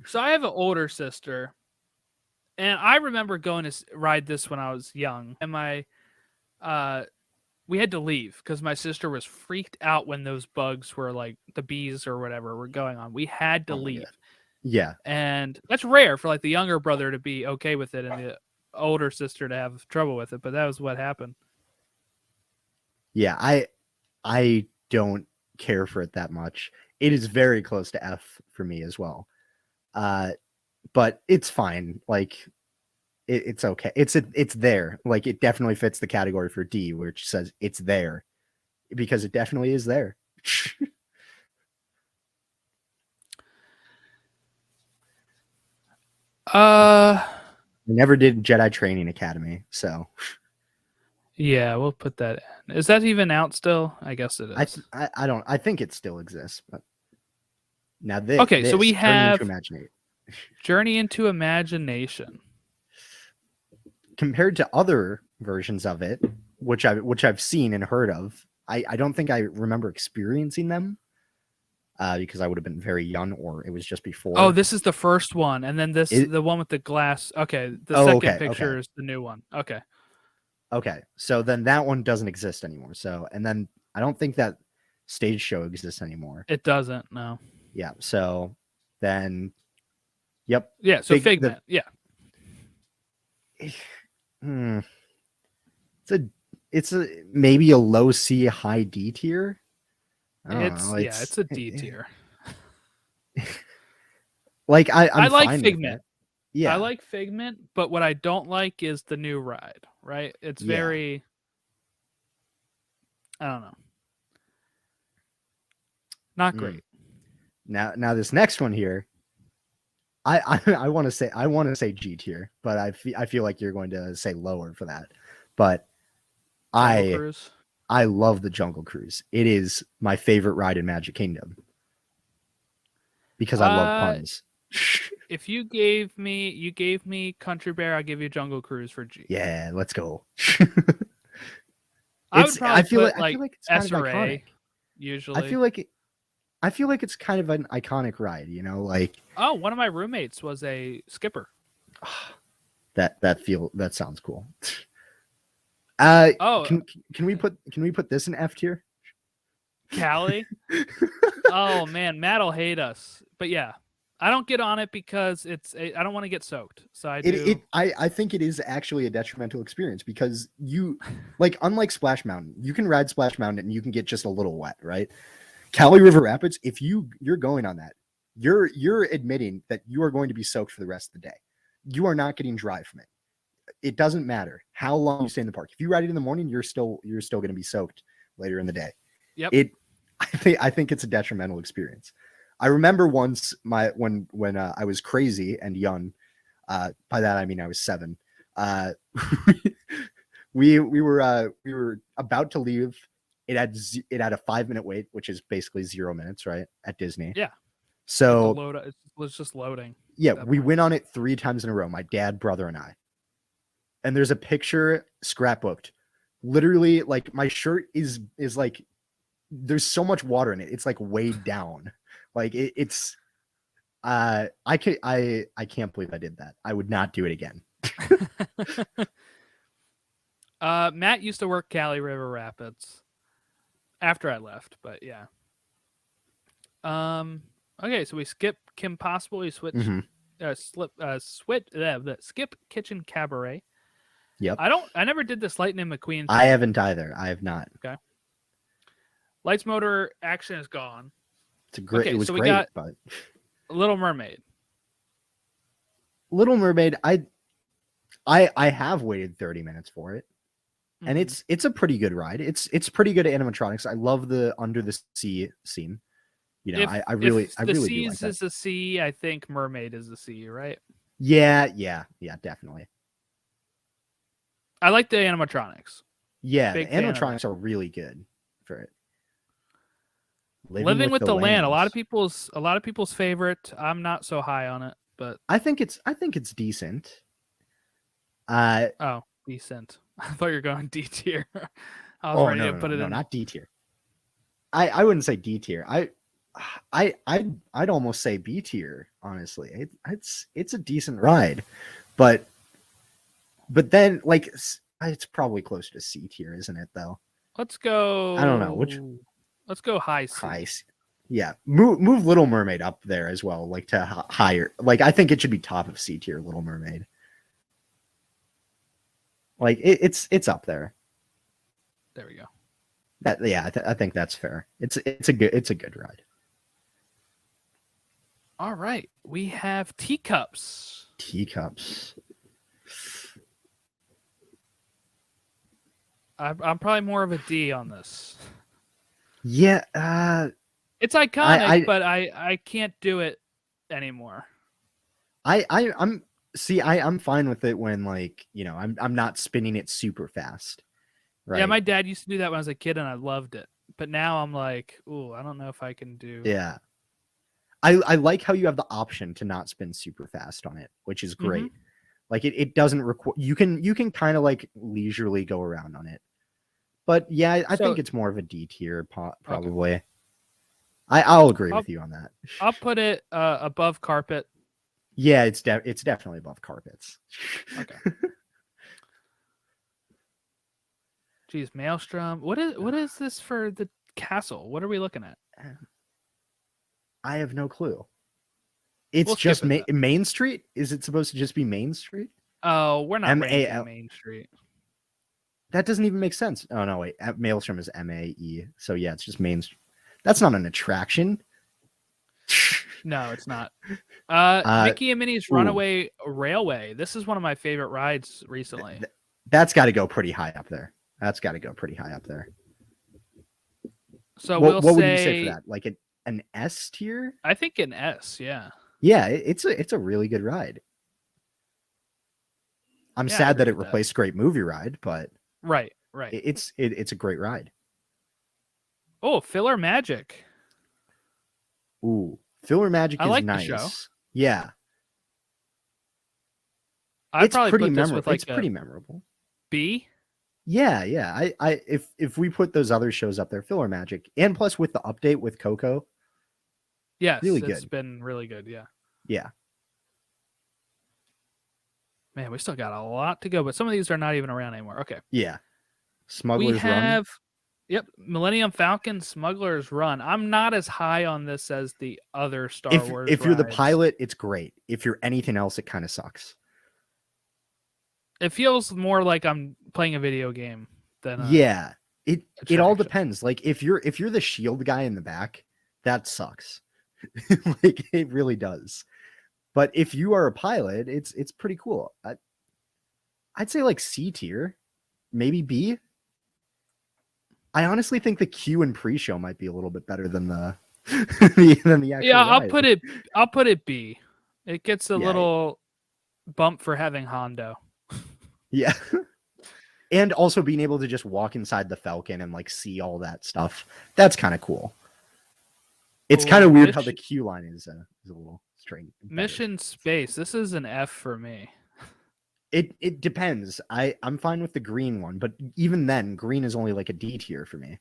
So I have an older sister, and I remember going to ride this when I was young, and we had to leave because my sister was freaked out when those bugs were like the bees or whatever were going on. We had to leave. Yeah. And that's rare for like the younger brother to be okay with it and the older sister to have trouble with it. But that was what happened. Yeah. I don't care for it that much. It is very close to F for me as well. But it's fine. Like, it's okay. It's there. Like, it definitely fits the category for D, which says it's there because it definitely is there. I never did Jedi Training Academy, so yeah, we'll put that in. Is that even out still? I guess it is. I don't. I think it still exists, but now this. Okay, so we have Journey into Imagination. Compared to other versions of it, which I've seen and heard of, I don't think I remember experiencing them. because I would have been very young, or it was just before. Oh, this is the first one, and then the one with the glass. Okay, the second picture is the new one. Okay. Okay, so then that one doesn't exist anymore. So, and then I don't think that stage show exists anymore. It doesn't. No. Yeah. So then, yep. Yeah. So Figment. Yeah. It's a maybe a low C, high D tier. It's a D tier. Like I like fine Figment. Yeah, I like Figment, but what I don't like is the new ride. Right? It's very. I don't know. Not great. Now this next one here, I want to say G tier, but I feel like you're going to say lower for that. But I love the Jungle Cruise. It is my favorite ride in Magic Kingdom because I love puns. If you gave me Country Bear, I'll give you Jungle Cruise for G. Yeah, let's go. I would probably feel like it's kind SRA, of iconic. usually. I feel like it's kind of an iconic ride, you know, like. Oh, one of my roommates was a skipper. That sounds cool. Can we put this in F tier? Callie? Oh man, Matt'll hate us. But yeah, I don't get on it because I don't want to get soaked. So I think it is actually a detrimental experience because you like, unlike Splash Mountain, you can ride Splash Mountain and you can get just a little wet, right? Cali River Rapids, if you're going on that, you're admitting that you are going to be soaked for the rest of the day. You are not getting dry from it. It doesn't matter how long you stay in the park. If you ride it in the morning, you're still going to be soaked later in the day. Yep. I think it's a detrimental experience. I remember once when I was crazy and young. By that I mean I was 7. We were about to leave. It had a 5-minute wait, which is basically 0 minutes, right, at Disney. Yeah. So it was just loading. Yeah, we went on it 3 times in a row. My dad, brother, and I. And there's a picture scrapbooked. Literally, like, my shirt is like, there's so much water in it. It's like weighed down. Like it's I can't believe I did that. I would not do it again. Matt used to work Cali River Rapids after I left, but yeah. Okay, so we skip Kim Possible. We switch, skip Kitchen Cabaret. Yep. I never did this Lightning McQueen thing. I haven't either. I have not. Okay. Lights, Motor, Action is gone. It's a great. Okay, it was so we great, got but Little Mermaid. Little Mermaid, I have waited 30 minutes for it. And it's a pretty good ride. It's pretty good animatronics. I love the under the sea scene. You know, I really do like Seas that. is a sea, I think Mermaid is a sea, right? Yeah, definitely. I like the animatronics. Yeah, the animatronics are really good for it. Living with the Land, a lot of people's favorite. I'm not so high on it, but I think it's decent. Decent. I thought you were going D tier. I was ready to put it in. Not D tier. I wouldn't say D tier. I'd almost say B tier, honestly. It's a decent ride, but then, like, it's probably closer to C tier, isn't it? Though. Let's go. I don't know Let's go high C. High C. Yeah, move Little Mermaid up there as well, like to higher. Like, I think it should be top of C tier. Little Mermaid. Like it's up there. There we go. I think that's fair. It's a good ride. All right, we have Teacups. I'm probably more of a D on this. Yeah, it's iconic, but I can't do it anymore. I'm fine with it when, like, you know, I'm not spinning it super fast. Right. Yeah, my dad used to do that when I was a kid and I loved it. But now I'm like, ooh, I don't know if I can do. Yeah. I like how you have the option to not spin super fast on it, which is great. Mm-hmm. Like it doesn't require, you can kind of like leisurely go around on it. But yeah, I think it's more of a D tier probably. Okay. I'll agree I'll- with you on that. I'll put it above carpet. Yeah, it's definitely above carpets. Okay. Geez, Maelstrom. What is this for the castle? What are we looking at? I have no clue. It's We'll just skip it then. Main Street. Is it supposed to just be Main Street? Oh, we're not ranking MAL. Main Street. That doesn't even make sense. Oh no, wait. Maelstrom is MAE. So yeah, it's just Main Street. That's not an attraction. No, it's not. Uh, Mickey and Minnie's Runaway Railway. This is one of my favorite rides recently. That's got to go pretty high up there. That's got to go pretty high up there. So What would you say for that? Like an S tier? I think an S. Yeah. Yeah, it's a really good ride. I'm Yeah, I sad that agree it with replaced Great Movie Ride, but Right. it's a great ride. Oh, Filler Magic. Ooh, Filler Magic I is like the nice. show. Yeah, I'd it's probably pretty put this memorable. with like It's pretty memorable. B. Yeah, yeah. If we put those other shows up there, Filler Magic, and plus with the update with Coco, Yes, really it's good. been really good. Yeah. Yeah. Man, we still got a lot to go, but some of these are not even around anymore. Okay. Yeah. We Smuggler's have, yep, Millennium Falcon, Smuggler's Run. I'm not as high on this as the other Star Run. Wars. If you're the rides. pilot, it's great. If you're anything else, it kind of sucks. It feels more like I'm playing a video game than Yeah. It all attraction. depends. Like if you're the shield guy in the back, that sucks. Like it really does. But if you are a pilot, it's pretty cool. I'd say like C tier, maybe B. I honestly think the Q and pre-show might be a little bit better than the than the actual Yeah, ride. I'll put it B. It gets a Yeah. little bump for having Hondo. Yeah. And also being able to just walk inside the Falcon and like see all that stuff. That's kind of cool. It's Oh, kind of weird how the Mission- Q line is a little strange. better. Mission Space. This is an F for me. It depends. I'm fine with the green one, but even then, green is only like a D tier for me.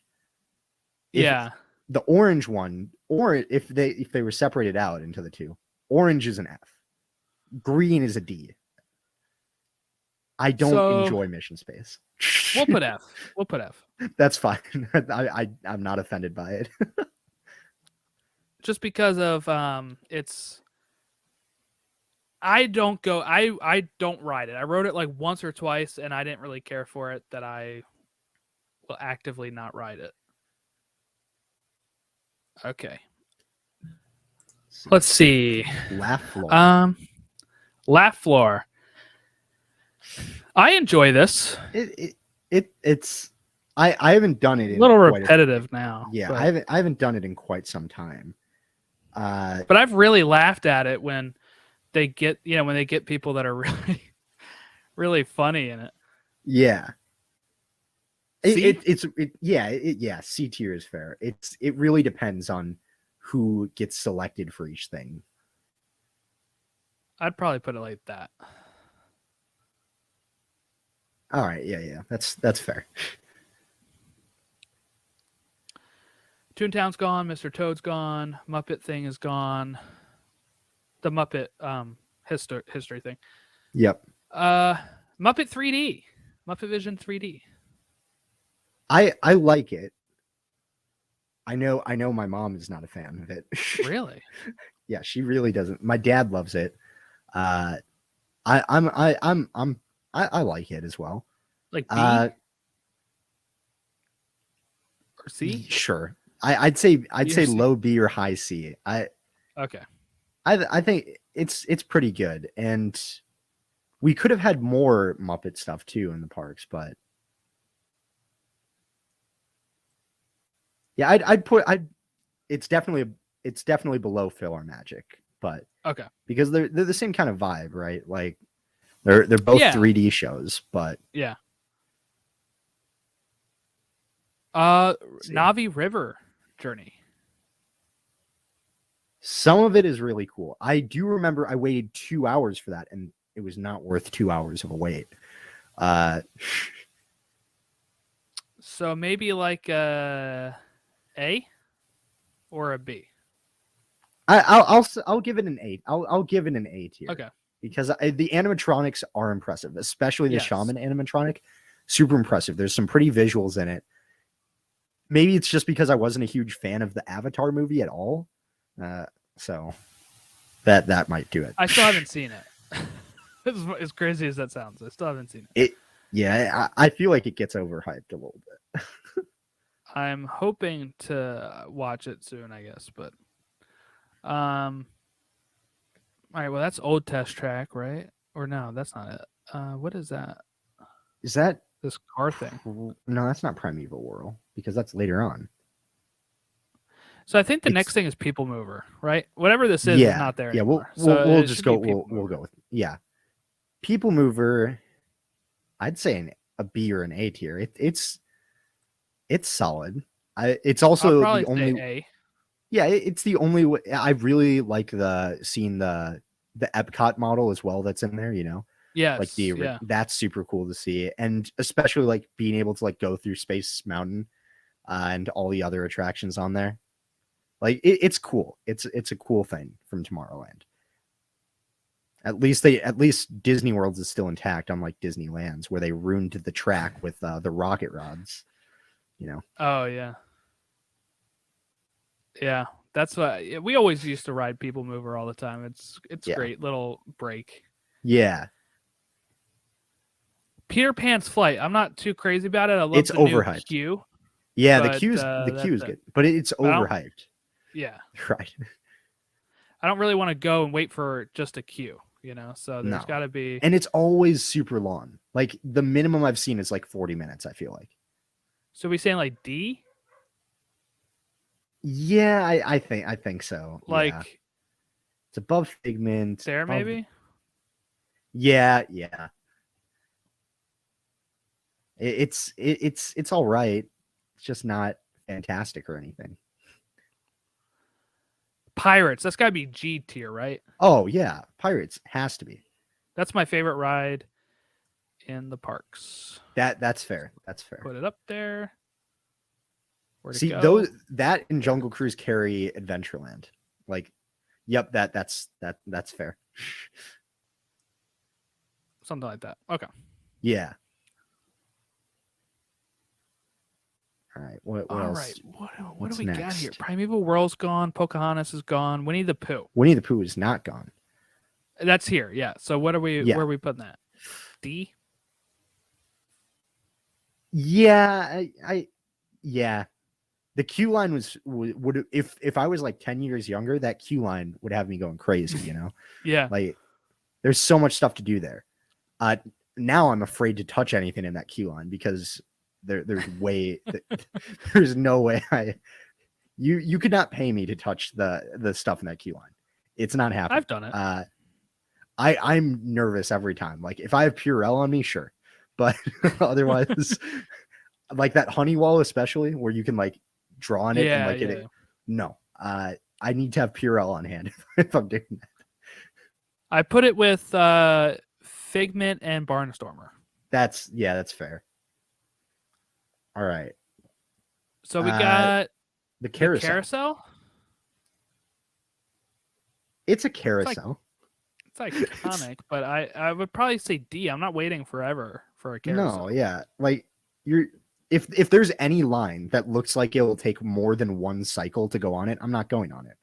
If Yeah. the orange one, or if they were separated out into the two, orange is an F. Green is a D. I don't So- enjoy Mission Space. We'll put F. We'll put F. That's fine. I'm not offended by it. Just because of it's I don't ride it. I rode it like once or twice and I didn't really care for it that I will actively not ride it. Okay. Let's see. Laugh floor. Laugh Floor. I enjoy this. It's I haven't done it A in little quite repetitive now. yeah, but, I haven't done it in quite some time. but I've really laughed at it when they get when they get people that are really really funny in it. Yeah. C? Yeah, C tier is fair. It really depends on who gets selected for each thing. I'd probably put it like that. All right, yeah, that's fair. Toontown's gone, Mr. Toad's gone, Muppet thing is gone. The Muppet history thing. Yep. Muppet 3D. Muppet Vision 3D. I like it. I know my mom is not a fan of it. Really? Yeah, she really doesn't. My dad loves it. I like it as well. Like B Uh, or C? Sure. I'd say C. low B or high C. Okay. I think it's pretty good, and we could have had more Muppet stuff too in the parks, but yeah, it's definitely below Filler Magic, but Okay. because they're the same kind of vibe, right? Like they're both Yeah. 3D shows, but Yeah. see. Navi River Journey. Some of it is really cool. I do remember I waited 2 hours for that, and it was not worth 2 hours of a wait. So maybe like A? or a B? I'll give it an 8. I'll give it an 8 here. Okay. Because the animatronics are impressive, especially the Yes. shaman animatronic. Super impressive. There's some pretty visuals in it. Maybe it's just because I wasn't a huge fan of the Avatar movie at all. So that might do it. I still haven't seen it. As crazy as that sounds, I still haven't seen it. Yeah, I feel like it gets overhyped a little bit. I'm hoping to watch it soon, I guess, but all right, well that's Old Test Track, right? Or no, that's not it. What is that? Is that This car thing. No, that's not Primeval World because that's later on. So I think the next It's- thing is People Mover, right? Whatever this is not there Yeah, anymore. we'll it just should go. be People We'll Mover. go with People Mover. I'd say a B or an A tier. It's solid. It's I'll also probably the only. say A. Yeah, it's the only way. I really like seeing the Epcot model as well that's in there. Yes. Like yeah. that's super cool to see, and especially like being able to like go through Space Mountain and all the other attractions on there. Like it's cool. It's a cool thing from Tomorrowland. At least Disney World is still intact, unlike Disneyland's, where they ruined the track with the rocket rods. Oh yeah. Yeah, that's why we always used to ride People Mover all the time. It's Yeah. great little break. Yeah, Peter Pan's Flight. I'm not too crazy about it. I love It's the new overhyped. queue. yeah. But, The queue's that's it. good, but it's I don't- overhyped. Yeah, Right. I don't really want to go and wait for just a queue. So there's No. got to be. And it's always super long. Like the minimum I've seen is like 40 minutes, I feel like. So we saying like D? Yeah, I think so. Like yeah. It's above Figment. there above- maybe? Yeah. It's all right. It's just not fantastic or anything. Pirates. That's got to be G tier, right? Oh yeah, Pirates has to be. That's my favorite ride in the parks. That's fair. That's fair. Put it up there. Where to See, go? that and Jungle Cruise carry Adventureland. Like, yep, that's fair. Something like that. Okay. Yeah. All right. What All else? right. What What's do we got next? here? Primeval World's gone. Pocahontas is gone. Winnie the Pooh. Winnie the Pooh is not gone. That's here. Yeah. So what are we? Yeah. Where are we putting that? D. Yeah, yeah. The queue line would if I was like 10 years younger, that queue line would have me going crazy. Yeah. Like, there's so much stuff to do there. Now I'm afraid to touch anything in that queue line because there's no way you could not pay me to touch the stuff in that queue line. It's not happening. I've done it. I'm nervous every time. Like if I have Purell on me, sure, but otherwise, like that Honeywell especially, where you can like draw on it and like it. No, I need to have Purell on hand if I'm doing that. I put it with Figment and Barnstormer. That's fair. All right. So we got the carousel. carousel. It's a carousel. It's iconic, but I would probably say D. I'm not waiting forever for a carousel. No, yeah. Like if there's any line that looks like it will take more than one cycle to go on it, I'm not going on it.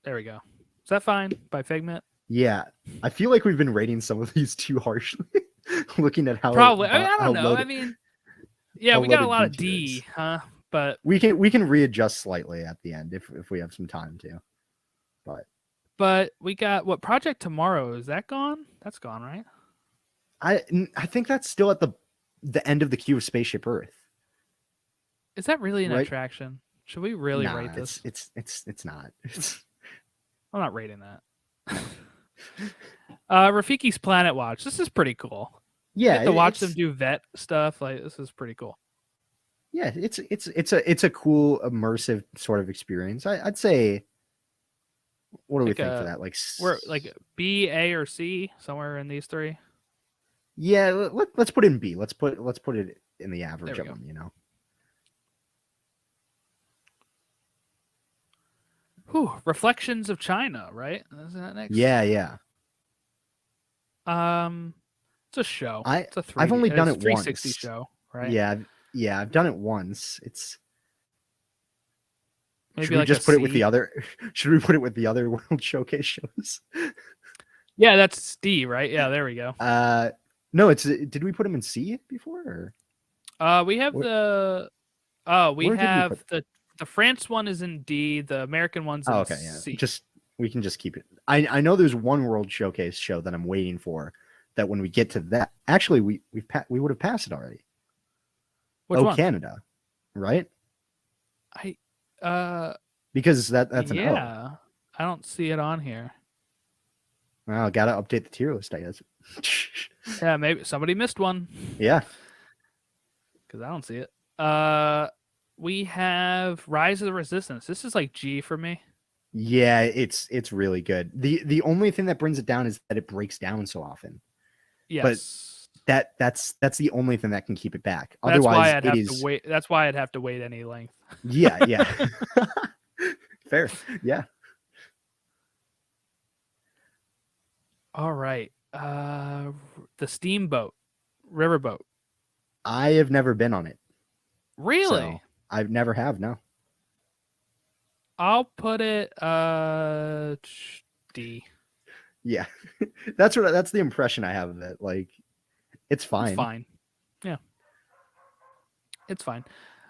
There we go. Is that fine by Figment? Yeah. I feel like we've been rating some of these too harshly. Looking at how Probably. I don't know. loaded- I mean, yeah, how we got a loaded lot of D D, is. huh? But we can readjust slightly at the end if we have some time to. But we got what Project Tomorrow, is that gone? That's gone, right? I think that's still at the end of the queue of Spaceship Earth. Is that really an Right. attraction? Should we really Nah, rate this? It's not. I'm not rating that. Rafiki's Planet Watch. This is pretty cool. Yeah, You get to watch them it's- do vet stuff. Like this is pretty cool. Yeah, it's a cool immersive sort of experience. I'd say. What do we Like think a- for that? Like We're like B, A, or C, somewhere in these three. yeah, let's put it in B. Let's put it in the average we of go. them. Reflections of China, right? Isn't that next? Yeah. It's a show. I It's a 3D. I've only done it's it 360 once. show, right? Yeah, I've done it once. It's Maybe should we like just a put it with C? the other? Should we put it with the other World Showcase shows? Yeah, that's D, right? Yeah, there we go. No, it's. Did we put them in C before? We have Where- the. We where did we have put? the France one is in D. The American one's in Oh, okay, yeah. C. We can just keep it. I know there's one World Showcase show that I'm waiting for. That when we get to that, actually we would have passed it already. Which one? Canada, right? Because that's an O. Yeah, I don't see it on here. Well, gotta update the tier list, I guess. Yeah, maybe somebody missed one Yeah. because I don't see it. We have Rise of the Resistance. This is like G for me. Yeah, it's really good. The only thing that brings it down is that it breaks down so often. Yes. That's the only thing that can keep it back. That's Otherwise, why I'd it have is. to wait. That's why I'd have to wait any length. Yeah. Fair. Yeah. All right. The Steamboat, Riverboat. I have never been on it. Really? So I've never have. No. I'll put it D. Yeah, that's the impression I have of it. Like, it's fine. It's fine. Yeah. It's fine.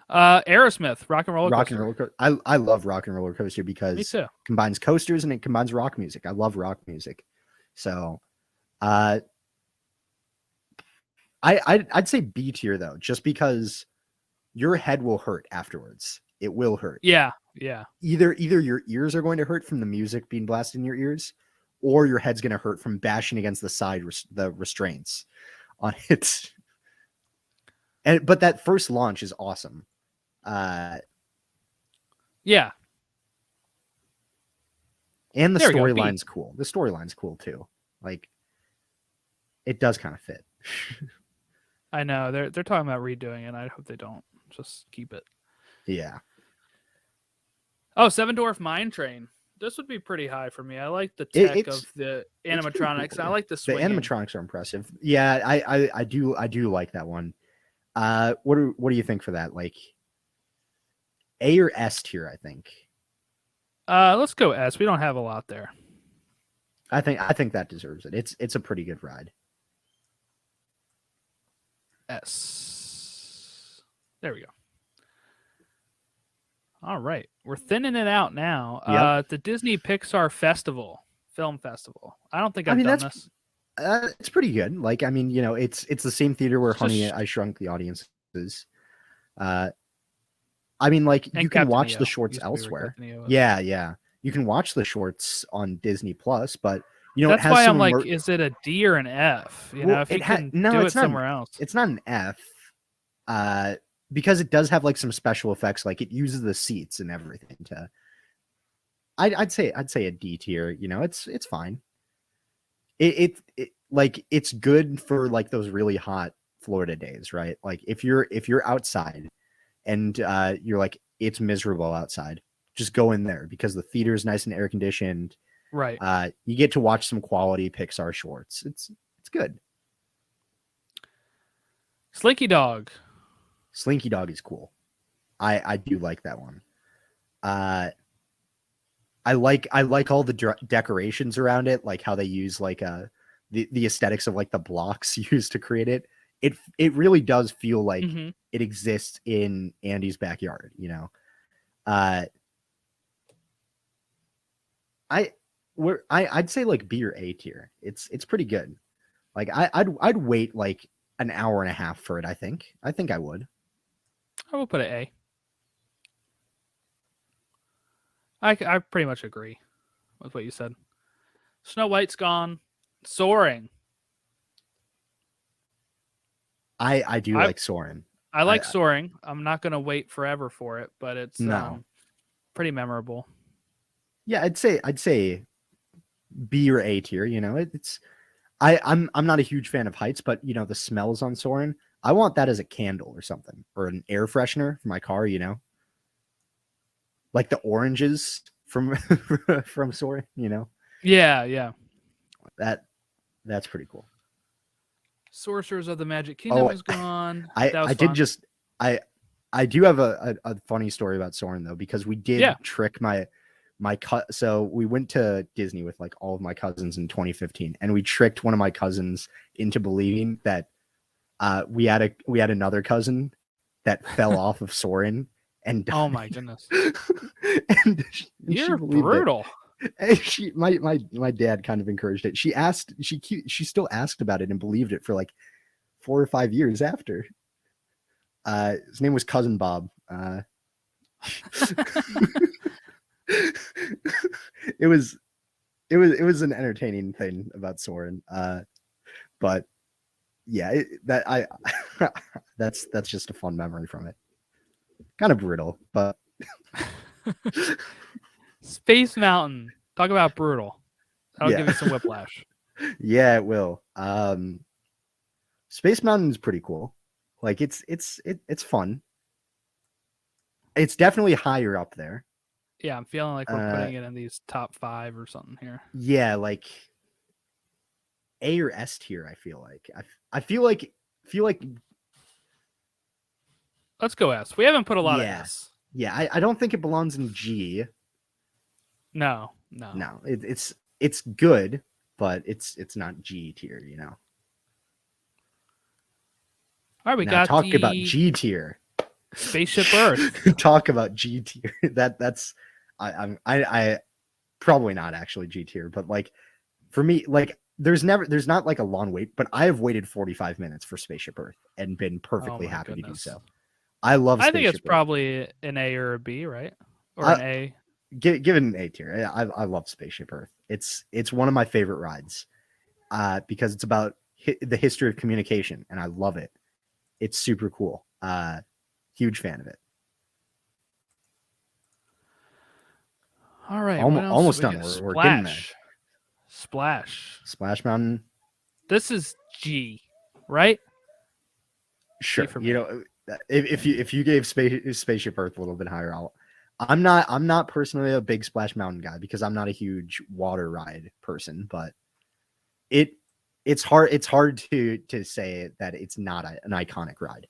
Aerosmith, Rock and Roller Rock Coaster. and Roller Coaster. I love Rock and Roller Coaster Me because too. it combines coasters and it combines rock music. I love rock music. So, I'd say B tier though, just because your head will hurt afterwards. It will hurt. Yeah. Either your ears are going to hurt from the music being blasted in your ears, or your head's going to hurt from bashing against the restraints on it. But that first launch is awesome. Yeah. And the There we go, B. storyline's cool. The storyline's cool too. Like, it does kind of fit. I know. They're talking about redoing it. I hope they don't. Just keep it. Yeah. Oh, Seven Dwarf Mine Train. This would be pretty high for me. I like the tech of the pretty animatronics. cool, I yeah. like the The swinging. animatronics are impressive. Yeah, I do like that one. What do you think for that? Like, A or S tier? I think. Let's go S. We don't have a lot there. I think that deserves it. It's a pretty good ride. S. There we go. All right. We're thinning it out now. Yep. The Disney Pixar Film Festival. I don't think I've done this. It's pretty good. Like, I mean, it's the same theater where It's Honey, just- I Shrunk the Audience is. I mean, like, And you can Captain watch EO. the shorts Used to be where elsewhere. Captain EO was. Yeah. You can watch the shorts on Disney Plus, but it That's has why some I'm like, more- is it a D or an F? You Well, know, if it you ha- can no, do it it's not- somewhere else. It's not an F, because it does have like some special effects. Like, it uses the seats and everything to. I'd say a D tier. It's fine. It like, it's good for like those really hot Florida days, right? Like, if you're outside and you're like, it's miserable outside, just go in there because the theater is nice and air conditioned. Right. You get to watch some quality Pixar shorts. It's good. Slinky Dog. Slinky Dog is cool. I do like that one. I like all the decorations around it, like how they use like the aesthetics of like the blocks used to create it. It really does feel like Mhm. it exists in Andy's backyard, I'd say like B or A tier. It's pretty good. Like, I'd wait like an hour and a half for it. I think I would. I will put an A. I pretty much agree with what you said. Snow White's gone. Soaring. I do I- like Soarin'. I like Soaring. I'm not going to wait forever for it, but it's No. pretty memorable. Yeah, I'd say B or A tier. I'm not a huge fan of heights, but the smells on Soarin', I want that as a candle or something, or an air freshener for my car. Like the oranges from from Soarin', you know. Yeah. That's pretty cool. Sorcerers of the Magic Kingdom Oh, is gone. I That was I did fun. just I do have a funny story about Soarin' though, because we did Yeah. trick my so we went to Disney with like all of my cousins in 2015, and we tricked one of my cousins into believing that we had another cousin that fell off of Soarin' and died. Oh my goodness. and she You're believed it. brutal. And my dad kind of encouraged it. She still asked about it and believed it for like 4 or 5 years after. His name was Cousin Bob. It was an entertaining thing about Soarin'. But yeah, that's just a fun memory from it. Kind of brutal, but Space Mountain. Talk about brutal. That'll Yeah. give you some whiplash. yeah, it will. Space Mountain is pretty cool. Like it's fun. It's definitely higher up there. Yeah, I'm feeling like we're putting it in these top 5 or something here. Yeah, like A or S tier. I feel like I feel like Let's go S. We haven't put a lot of Yeah. S. yeah. I don't think it belongs in G. No. No, it's good, but it's not G tier. You know. All right, we Now got talk the about G tier. Spaceship Earth. Talk about G tier. That's I probably not actually G tier, but like for me, like there's not like a long wait, but I have waited 45 minutes for Spaceship Earth and been perfectly Oh my happy to do goodness. so. I love. I think it's Spaceship Earth. probably an A or a B, right? Or an A. Give it an A tier. I love Spaceship Earth. It's one of my favorite rides, because it's about the history of communication, and I love it. It's super cool. Huge fan of it. All right. Almost done. We're getting there. Splash. Mountain. This is G, right? Sure. for You me. know, if you gave Spaceship Earth a little bit higher, I'm not personally a big Splash Mountain guy because I'm not a huge water ride person, but it's hard to say that it's not an iconic ride.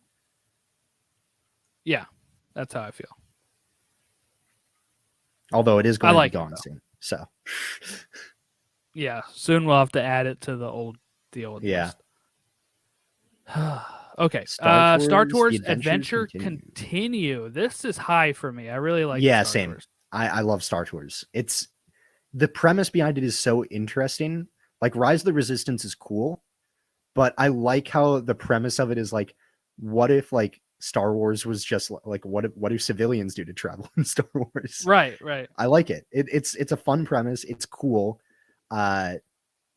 Yeah, that's how I feel. Although it is going I like to be it, gone though. soon. So Yeah, soon we'll have to add it to the old Yeah. list. Okay, Star Star Tours, Tours The Adventure Adventures Continue. This is high for me. I really like Yeah, Star same. Tours. I love Star Tours. It's the premise behind it is so interesting. Like Rise of the Resistance is cool, but I like how the premise of it is like, what if like Star Wars was just like what do civilians do to travel in Star Wars? Right. I like it. It's a fun premise. It's cool.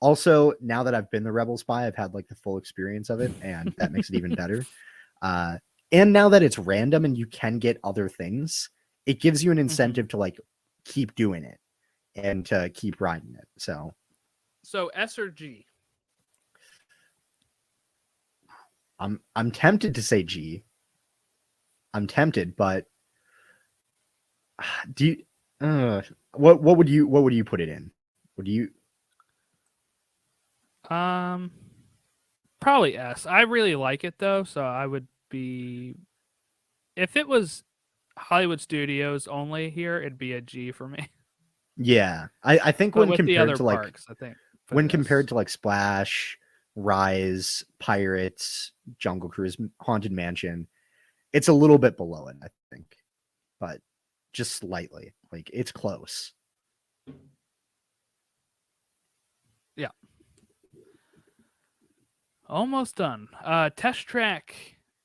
Also, now that I've been the Rebel Spy, I've had like the full experience of it, and that makes it even better. And now that it's random and you can get other things, it gives you an incentive to like keep doing it and to keep riding it. So S or G? I'm tempted to say G. I'm tempted, but do you what would you put it in? Would you Probably S. I really like it though, so I would be. If it was Hollywood Studios only here, it'd be a G for me. Yeah. I think But when with the compared other to like parks, I think when compared to like Splash, Rise, Pirates, Jungle Cruise, Haunted Mansion, it's a little bit below it, I think. But just slightly. Like it's close. Yeah. Almost done. Test Track.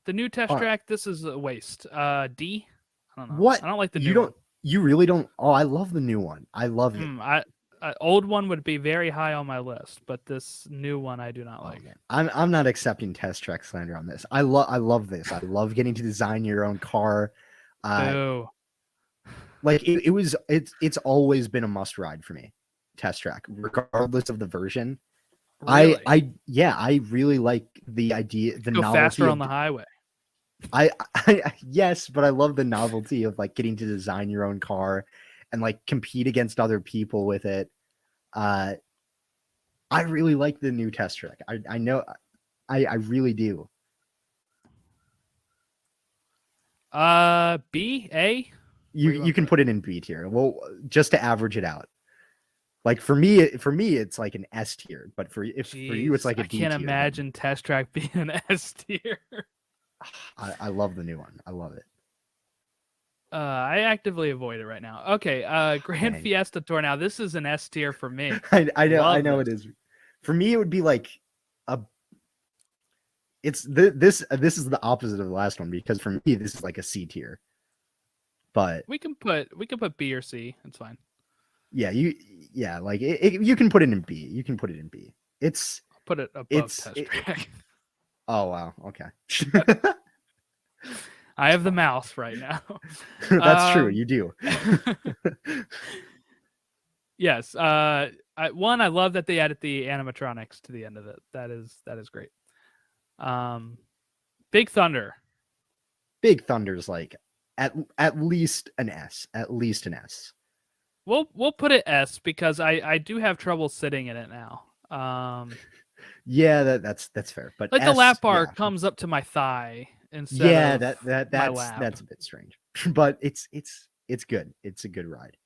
The new Test Track, this is a waste. D? I don't know. What? I don't like the You new don't one. you really don't I love the new one. I love it. Old one would be very high on my list, but this new one I do not like. Man. I'm not accepting Test Track slander on this. I love this. I love getting to design your own car. Boo. Like it's always been a must ride for me. Test Track, regardless of the version. Really? I really like the idea, the Go novelty faster on the highway. I yes, but I love the novelty of like getting to design your own car and like compete against other people with it. I really like the new test track. I know I really do. B, A. You can put it in B tier. Well, just to average it out. Like for me, it's like an S tier, but for you, it's like a D tier. I can't imagine Test Track being an S tier. I love the new one. I love it. I actively avoid it right now. Okay, Grand Dang. Fiesta Tour. Now this is an S tier for me. I know it is. For me, it would be like a. It's this is the opposite of the last one because for me this is like a C tier. But we can put B or C. It's fine. Yeah, like you can put it in B. You can put it in B. It's I'll put it above Test Track. Oh wow, okay. I have the mouse right now. That's true. You do. Yes. I love that they added the animatronics to the end of it. That is great. Big Thunder. Big Thunder's like at least an S. At least an S. We'll put it S because I do have trouble sitting in it now. Yeah, that's fair. But like S, the lap bar comes up to my thigh instead. Yeah, of that's a bit strange. But it's good. It's a good ride.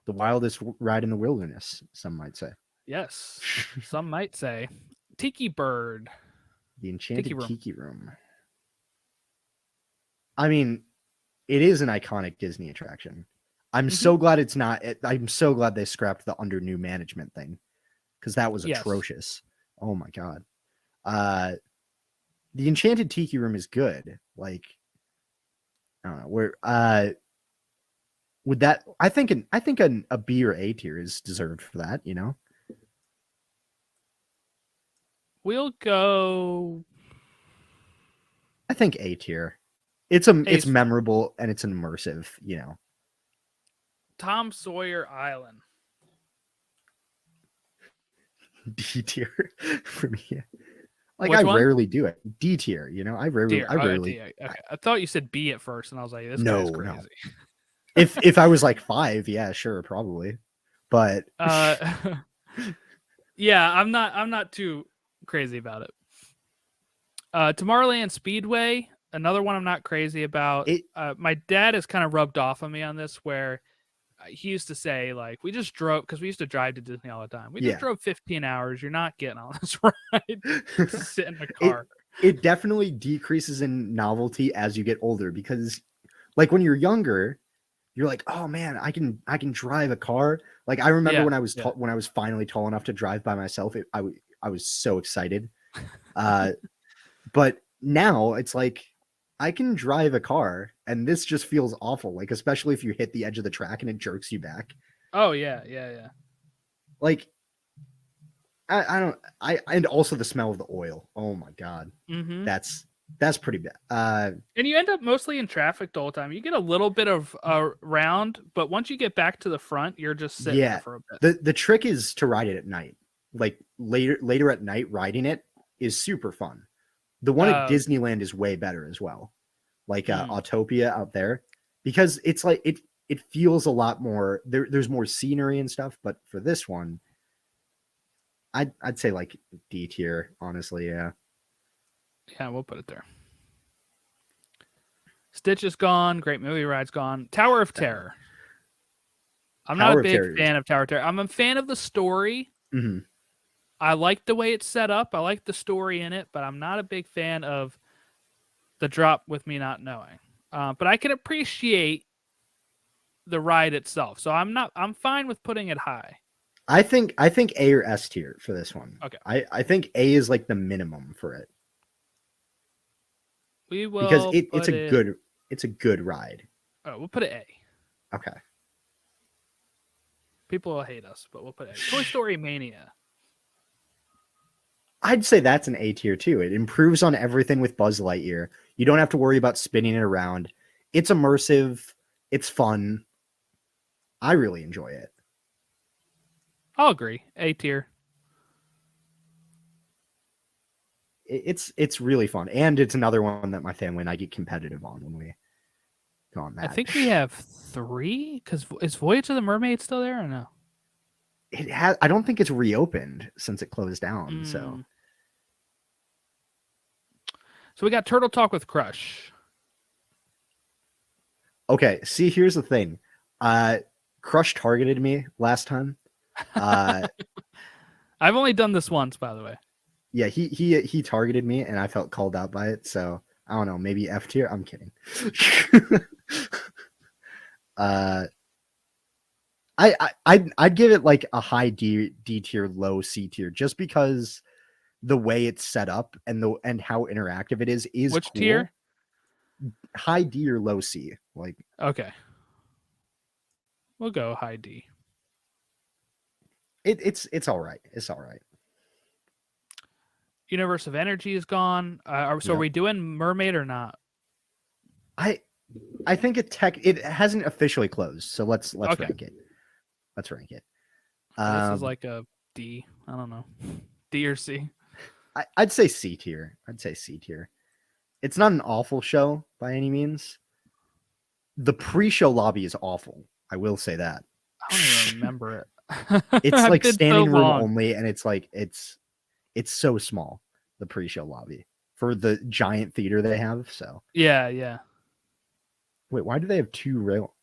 The wildest ride in the wilderness, some might say. Yes, some might say. Tiki Bird. The Enchanted Tiki Room. I mean, it is an iconic Disney attraction. I'm so glad it's not. I'm so glad they scrapped the under new management thing because that was atrocious. Oh my god. The Enchanted Tiki Room is good. Like, I don't know where. Would that? I think a B or A tier is deserved for that. You know. We'll go. I think A tier. It's memorable and it's immersive. You know. Tom Sawyer Island. D tier for me. Like Which one? rarely do it. D tier, you know. I rarely. Okay. I thought you said B at first, and I was like, "This guy's crazy." No. if I was like 5, yeah, sure, probably. But yeah, I'm not too crazy about it. Tomorrowland Speedway, another one I'm not crazy about. My dad has kind of rubbed off on me on this, where he used to say, like, we just drove because we used to drive to Disney all the time. We just drove 15 hours. You're not getting on this ride. Sit in the car. It definitely decreases in novelty as you get older because, like, when you're younger, you're like, oh man, I can drive a car. Like I remember when I was when I was finally tall enough to drive by myself, I was so excited. But now it's like I can drive a car, and this just feels awful. Like especially if you hit the edge of the track and it jerks you back. Oh yeah. Like and also the smell of the oil. Oh my god, that's pretty bad. And you end up mostly in traffic the whole time. You get a little bit of round, but once you get back to the front, you're just sitting there for a bit. The trick is to ride it at night. Like later at night, riding it is super fun. The one at Disneyland is way better as well. Like Autopia out there, because it's like it feels a lot more. There's more scenery and stuff, but for this one, I'd say like D tier, honestly. Yeah, we'll put it there. Stitch is gone. Great movie ride's gone. Tower of Terror. I'm not a big fan of Tower of Terror. I'm a fan of the story. Mm-hmm. I like the way it's set up. I like the story in it, but I'm not a big fan of the drop with me not knowing. But I can appreciate the ride itself. So I'm fine with putting it high. I think A or S tier for this one. Okay. I think A is like the minimum for it. We will because it's a good ride. Oh, we'll put it A. Okay. People will hate us, but we'll put it A. Toy Story Mania. I'd say that's an A tier too. It improves on everything with Buzz Lightyear. You don't have to worry about spinning it around. It's immersive. It's fun. I really enjoy it. I'll agree. A tier. It's really fun, and it's another one that my family and I get competitive on when on I that. think we have 3. Because is Voyage of the Mermaid still there or no? It has. I don't think it's reopened since it closed down. So we got Turtle Talk with Crush. okay. See, here's the thing. Crush targeted me last time. I've only done this once, by the way. Yeah, he targeted me, and I felt called out by it. So I don't know. Maybe F tier. I'm kidding. I'd give it like a high D tier, low C tier, just because the way it's set up and how interactive it is Which cool. tier? High D or low C? Like, okay, we'll go high D. It's all right. It's all right. Universe of Energy is gone. Are we doing Mermaid or not? I think it hasn't officially closed, so let's rank it. Let's rank it. This is like a D. I don't know, D or C. I'd say C tier. It's not an awful show by any means. The pre-show lobby is awful. I will say that. I don't even remember it. It's like standing room only, and it's like it's so small. The pre-show lobby for the giant theater they have. So yeah. Wait, why do they have 2 rail?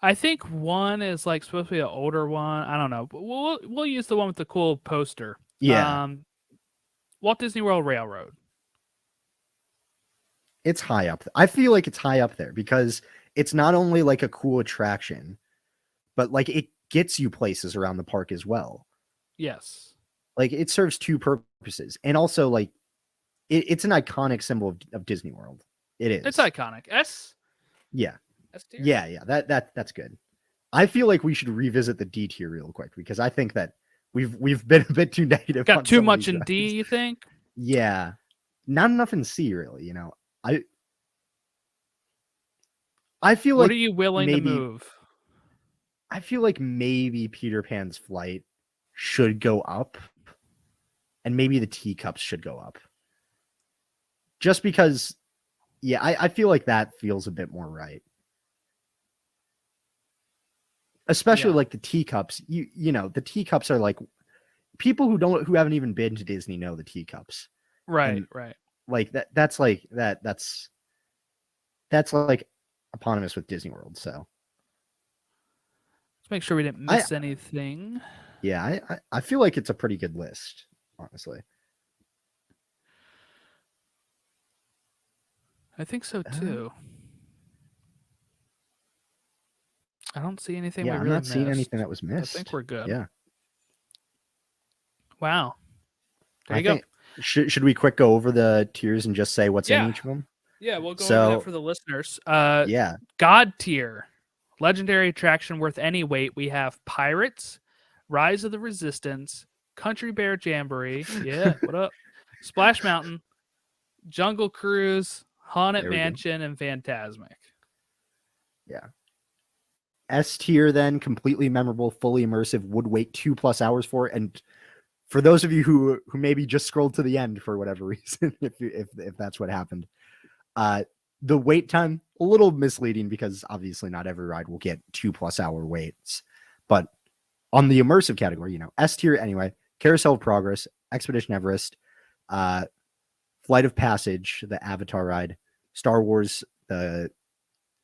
I think one is like supposed to be an older one. I don't know, but we'll use the one with the cool poster. Yeah. Walt Disney World Railroad. It's high up. I feel like it's high up there because it's not only like a cool attraction, but like it gets you places around the park as well. Yes. Like it serves 2 purposes, and also like it's an iconic symbol of Disney World. It is. It's iconic. S. Yeah. S tier. Yeah. That's good. I feel like we should revisit the D tier real quick because I think that we've been a bit too negative. Got too much in D, you think? Yeah, not enough in C, really. You know, I feel like. What are you willing to move? I feel like maybe Peter Pan's Flight should go up, and maybe the teacups should go up. Just because, yeah, I feel like that feels a bit more right. Especially like the teacups. You know, the teacups are like people who haven't even been to Disney know the teacups. Right, and right. Like that's like that's like eponymous with Disney World. So let's make sure we didn't miss anything. Yeah, I feel like it's a pretty good list, honestly. I think so too. I don't see anything. Yeah, I'm not seeing anything that was missed. I think we're good. Yeah. Wow. There you go. Should we quick go over the tiers and just say what's in each of them? Yeah, we'll go over that for the listeners. Yeah. God tier. Legendary attraction worth any wait. We have Pirates, Rise of the Resistance, Country Bear Jamboree. Yeah, what up? Splash Mountain, Jungle Cruise, Haunted Mansion, and Fantasmic. Yeah. S tier then, completely memorable, fully immersive, would wait 2+ hours for. And for those of you who maybe just scrolled to the end for whatever reason, if that's what happened, the wait time a little misleading because obviously not every ride will get 2+ hour waits. But on the immersive category, you know, S tier anyway, Carousel of Progress, Expedition Everest, Flight of Passage, the Avatar ride, Star Wars, the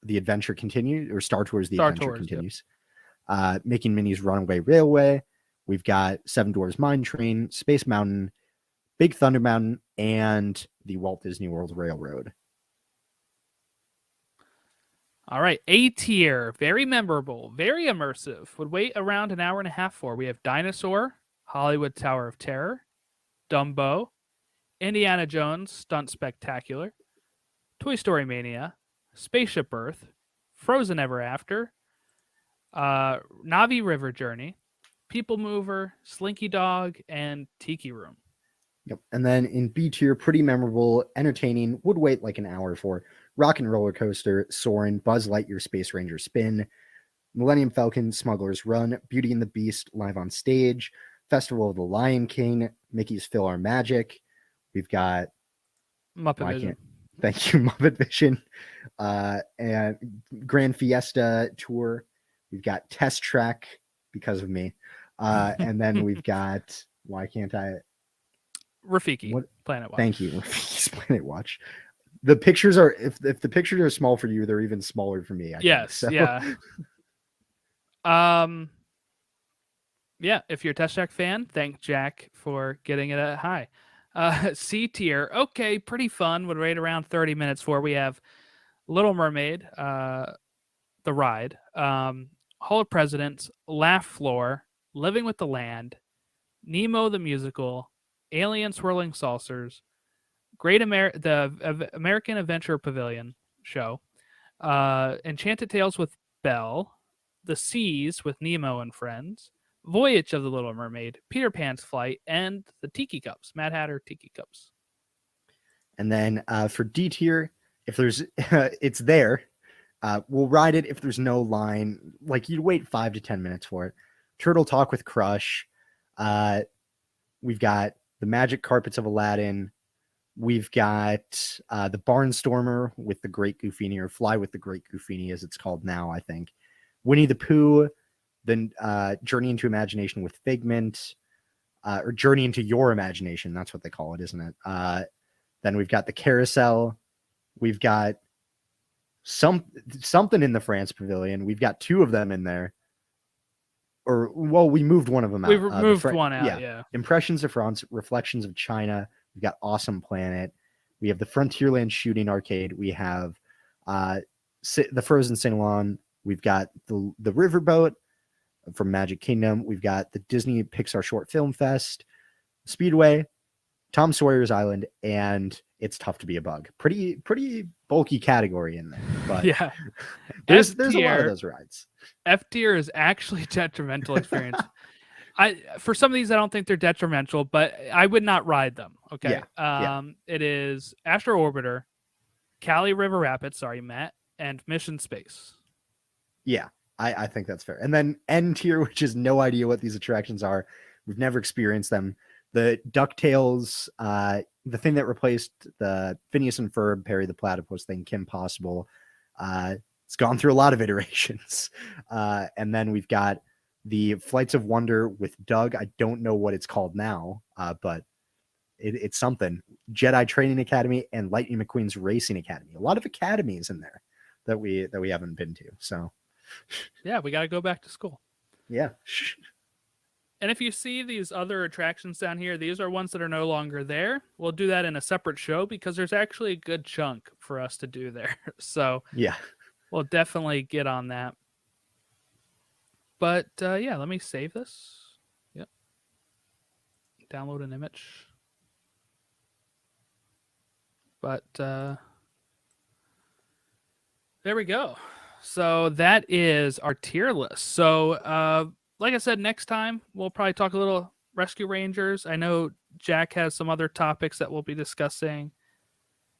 Adventure Continues, or Star Tours, the Adventure Continues. Yep. Mickey and Minnie's Runaway Railway. We've got Seven Dwarfs Mine Train, Space Mountain, Big Thunder Mountain, and the Walt Disney World Railroad. All right, A tier, very memorable, very immersive. Would wait around an hour and a half for. We have Dinosaur, Hollywood Tower of Terror, Dumbo, Indiana Jones Stunt Spectacular, Toy Story Mania, Spaceship Earth, Frozen Ever After, Navi River Journey, People Mover, Slinky Dog, and Tiki Room. Yep. And then in B tier, pretty memorable, entertaining, would wait like an hour for Rock and Roller Coaster, Soarin', Buzz Lightyear Space Ranger Spin, Millennium Falcon, Smuggler's Run, Beauty and the Beast live on stage, Festival of the Lion King, Mickey's Fill Our Magic. We've got Muppet Vision. Thank you, Muppet Vision. And Grand Fiesta Tour. We've got Test Track because of me. And then we've got, why can't I? Rafiki, What? Planet Watch. Thank you, Rafiki's Planet Watch. The pictures are, if the pictures are small for you, they're even smaller for me. I Yes, think, so. yeah. Yeah, if you're a Test Track fan, thank Jack for getting it at high. C tier, okay, pretty fun. Would rate around 30 minutes for. We have Little Mermaid, the ride, Hall of Presidents, Laugh Floor, Living with the Land, Nemo the musical, Alien Swirling Saucers, the American Adventure Pavilion show, Enchanted Tales with Belle, The Seas with Nemo and Friends, Voyage of the Little Mermaid, Peter Pan's Flight, and the Tiki Cups, Mad Hatter Tiki Cups. And then for D tier, if there's, it's there. We'll ride it if there's no line. Like, you'd wait 5 to 10 minutes for it. Turtle Talk with Crush. We've got the Magic Carpets of Aladdin. We've got the Barnstormer with the Great Goofini, or Fly with the Great Goofini, as it's called now, I think. Winnie the Pooh. Then Journey into Imagination with Figment, or Journey into Your Imagination. That's what they call it, isn't it? Then we've got the Carousel. We've got something in the France Pavilion. We've got 2 of them in there. Or, well, we moved one of them out. We moved one out, yeah. Impressions of France, Reflections of China. We've got Awesome Planet. We have the Frontierland Shooting Arcade. We have the Frozen Sing-Along. We've got the Riverboat from Magic Kingdom. We've got the Disney Pixar Short Film Fest, Speedway, Tom Sawyer's Island, and It's Tough to Be a Bug. Pretty bulky category in there, but yeah, there's a lot of those rides. F tier is actually detrimental experience. For some of these, I don't think they're detrimental, but I would not ride them. Okay. It is Astro Orbiter, Cali River Rapids, sorry, Matt, and Mission Space. Yeah. I think that's fair. And then N tier, which is no idea what these attractions are. We've never experienced them. The DuckTales, the thing that replaced the Phineas and Ferb, Perry the Platypus thing, Kim Possible. It's gone through a lot of iterations. And then we've got the Flights of Wonder with Doug. I don't know what it's called now, but it's something. Jedi Training Academy and Lightning McQueen's Racing Academy. A lot of academies in there that we haven't been to. So. Yeah, we got to go back to school. Yeah. And if you see these other attractions down here, these are ones that are no longer there. We'll do that in a separate show because there's actually a good chunk for us to do there. So yeah, we'll definitely get on that. But yeah, let me save this. Yep. Download an image. But there we go. So that is our tier list. So like I said, next time we'll probably talk a little Rescue Rangers. I know Jack has some other topics that we'll be discussing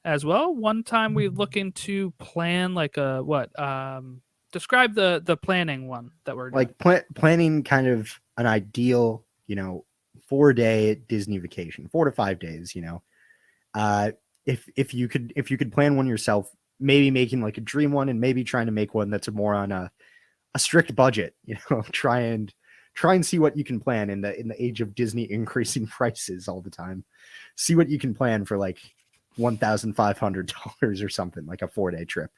as well. One time we look into plan like a describe the planning one that we're like planning kind of an ideal, 4-day Disney vacation, 4 to 5 days, if you could plan one yourself, maybe making like a dream one and maybe trying to make one that's more on a strict budget, try and see what you can plan in the age of Disney increasing prices all the time. See what you can plan for like $1,500 or something, like a 4-day trip.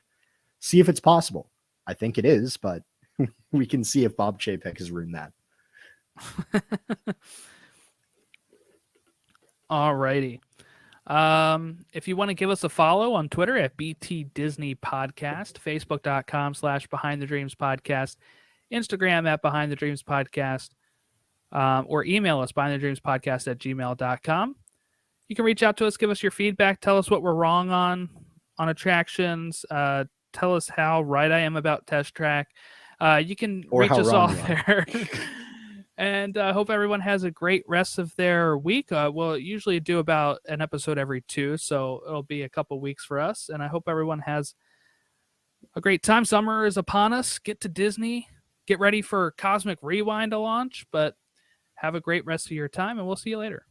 See if it's possible. I think it is, but we can see if Bob Chapek has ruined that. All righty. If you want to give us a follow on Twitter at BT Disney Podcast, Facebook.com/Behind the Dreams Podcast, Instagram at Behind the Dreams Podcast, or email us behindthedreamspodcast@gmail.com. You can reach out to us, give us your feedback, tell us what we're wrong on attractions, tell us how right I am about Test Track. You can reach us all there. And I hope everyone has a great rest of their week. We'll usually do about an episode every 2, so it'll be a couple weeks for us. And I hope everyone has a great time. Summer is upon us. Get to Disney. Get ready for Cosmic Rewind to launch. But have a great rest of your time, and we'll see you later.